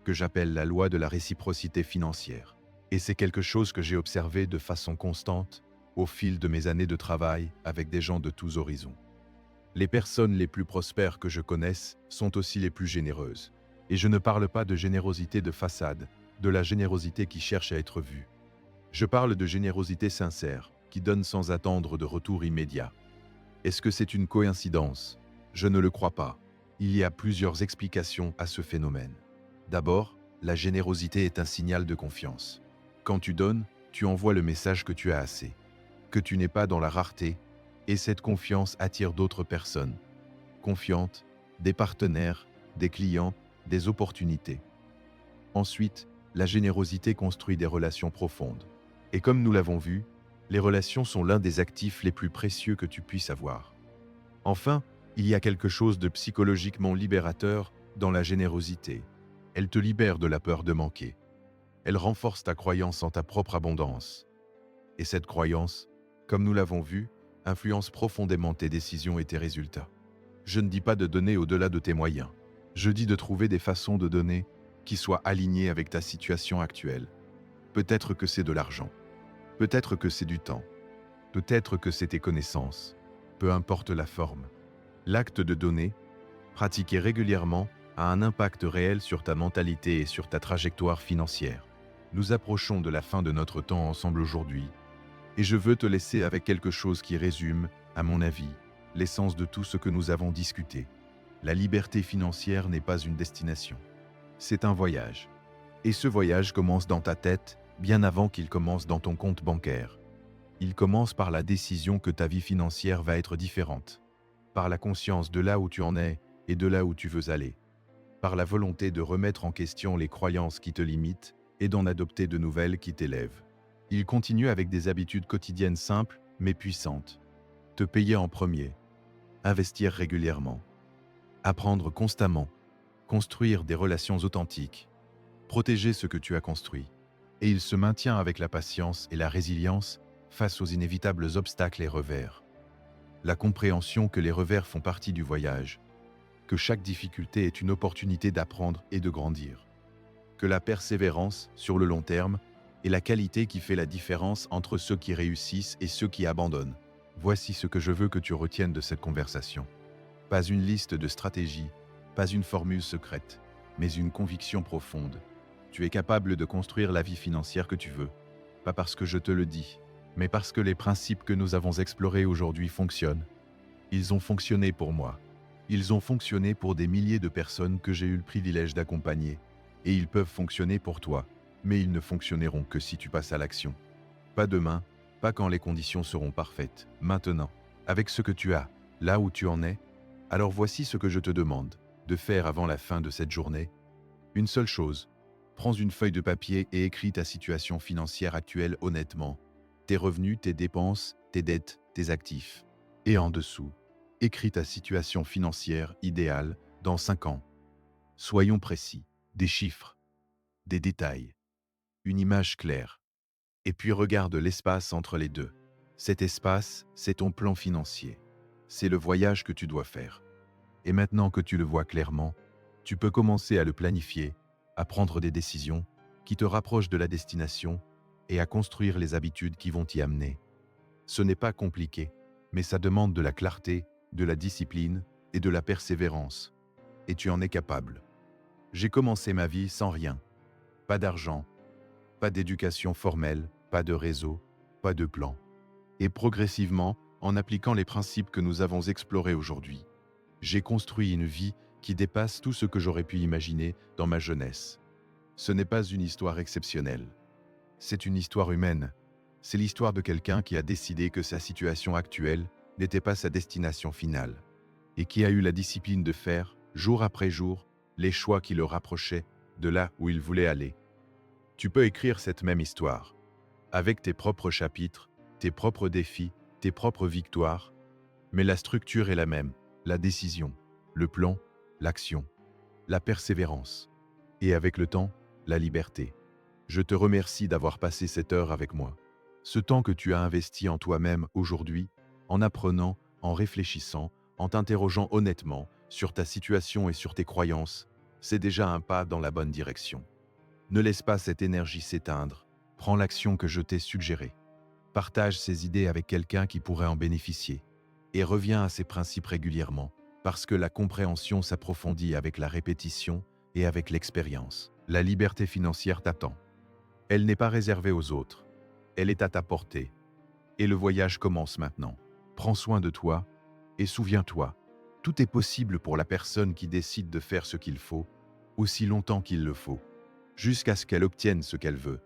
Speaker 1: que j'appelle la loi de la réciprocité financière. Et c'est quelque chose que j'ai observé de façon constante au fil de mes années de travail avec des gens de tous horizons. Les personnes les plus prospères que je connaisse sont aussi les plus généreuses. Et je ne parle pas de générosité de façade, de la générosité qui cherche à être vue. Je parle de générosité sincère, qui donne sans attendre de retour immédiat. Est-ce que c'est une coïncidence? Je ne le crois pas. Il y a plusieurs explications à ce phénomène. D'abord, la générosité est un signal de confiance. Quand tu donnes, tu envoies le message que tu as assez, que tu n'es pas dans la rareté, et cette confiance attire d'autres personnes, confiantes, des partenaires, des clients, des opportunités. Ensuite, la générosité construit des relations profondes. Et comme nous l'avons vu, les relations sont l'un des actifs les plus précieux que tu puisses avoir. Enfin, il y a quelque chose de psychologiquement libérateur dans la générosité. Elle te libère de la peur de manquer. Elle renforce ta croyance en ta propre abondance. Et cette croyance, comme nous l'avons vu, influence profondément tes décisions et tes résultats. Je ne dis pas de donner au-delà de tes moyens. Je dis de trouver des façons de donner qui soient alignées avec ta situation actuelle. Peut-être que c'est de l'argent. Peut-être que c'est du temps. Peut-être que c'est tes connaissances. Peu importe la forme. L'acte de donner, pratiqué régulièrement, a un impact réel sur ta mentalité et sur ta trajectoire financière. Nous approchons de la fin de notre temps ensemble aujourd'hui, et je veux te laisser avec quelque chose qui résume À mon avis, l'essence de tout ce que nous avons discuté. La liberté financière n'est pas une destination. C'est un voyage. Et ce voyage commence dans ta tête, bien avant qu'il commence dans ton compte bancaire. Il commence par la décision que ta vie financière va être différente, par la conscience de là où tu en es et de là où tu veux aller, par la volonté de remettre en question les croyances qui te limitent et d'en adopter de nouvelles qui t'élèvent. Il continue avec des habitudes quotidiennes simples mais puissantes. Te payer en premier, investir régulièrement, apprendre constamment, construire des relations authentiques, protéger ce que tu as construit. Et il se maintient avec la patience et la résilience face aux inévitables obstacles et revers. La compréhension que les revers font partie du voyage, que chaque difficulté est une opportunité d'apprendre et de grandir, que la persévérance, sur le long terme, est la qualité qui fait la différence entre ceux qui réussissent et ceux qui abandonnent. Voici ce que je veux que tu retiennes de cette conversation. Pas une liste de stratégies, pas une formule secrète, mais une conviction profonde. Tu es capable de construire la vie financière que tu veux, pas parce que je te le dis, mais parce que les principes que nous avons explorés aujourd'hui fonctionnent. Ils ont fonctionné pour moi. Ils ont fonctionné pour des milliers de personnes que j'ai eu le privilège d'accompagner. Et ils peuvent fonctionner pour toi, mais ils ne fonctionneront que si tu passes à l'action. Pas demain, pas quand les conditions seront parfaites, maintenant, avec ce que tu as, là où tu en es. Alors voici ce que je te demande de faire avant la fin de cette journée. Une seule chose, prends une feuille de papier et écris ta situation financière actuelle honnêtement. Tes revenus, tes dépenses, tes dettes, tes actifs. Et en dessous, écris ta situation financière idéale dans 5 ans. Soyons précis, des chiffres, des détails, une image claire. Et puis regarde l'espace entre les deux. Cet espace, c'est ton plan financier. C'est le voyage que tu dois faire. Et maintenant que tu le vois clairement, tu peux commencer à le planifier, à prendre des décisions qui te rapprochent de la destination et à construire les habitudes qui vont t'y amener. Ce n'est pas compliqué, mais ça demande de la clarté, de la discipline et de la persévérance. Et tu en es capable. J'ai commencé ma vie sans rien. Pas d'argent, pas d'éducation formelle, pas de réseau, pas de plan. Et progressivement, en appliquant les principes que nous avons explorés aujourd'hui, j'ai construit une vie qui dépasse tout ce que j'aurais pu imaginer dans ma jeunesse. Ce n'est pas une histoire exceptionnelle. C'est une histoire humaine. C'est l'histoire de quelqu'un qui a décidé que sa situation actuelle n'était pas sa destination finale et qui a eu la discipline de faire, jour après jour, les choix qui le rapprochaient de là où il voulait aller. Tu peux écrire cette même histoire, avec tes propres chapitres, tes propres défis, tes propres victoires, mais la structure est la même, la décision, le plan, l'action, la persévérance, et avec le temps, la liberté. Je te remercie d'avoir passé cette heure avec moi. Ce temps que tu as investi en toi-même aujourd'hui, en apprenant, en réfléchissant, en t'interrogeant honnêtement sur ta situation et sur tes croyances, c'est déjà un pas dans la bonne direction. Ne laisse pas cette énergie s'éteindre. Prends l'action que je t'ai suggérée. Partage ces idées avec quelqu'un qui pourrait en bénéficier. Et reviens à ces principes régulièrement, parce que la compréhension s'approfondit avec la répétition et avec l'expérience. La liberté financière t'attend. Elle n'est pas réservée aux autres. Elle est à ta portée. Et le voyage commence maintenant. Prends soin de toi et souviens-toi, tout est possible pour la personne qui décide de faire ce qu'il faut, aussi longtemps qu'il le faut, jusqu'à ce qu'elle obtienne ce qu'elle veut.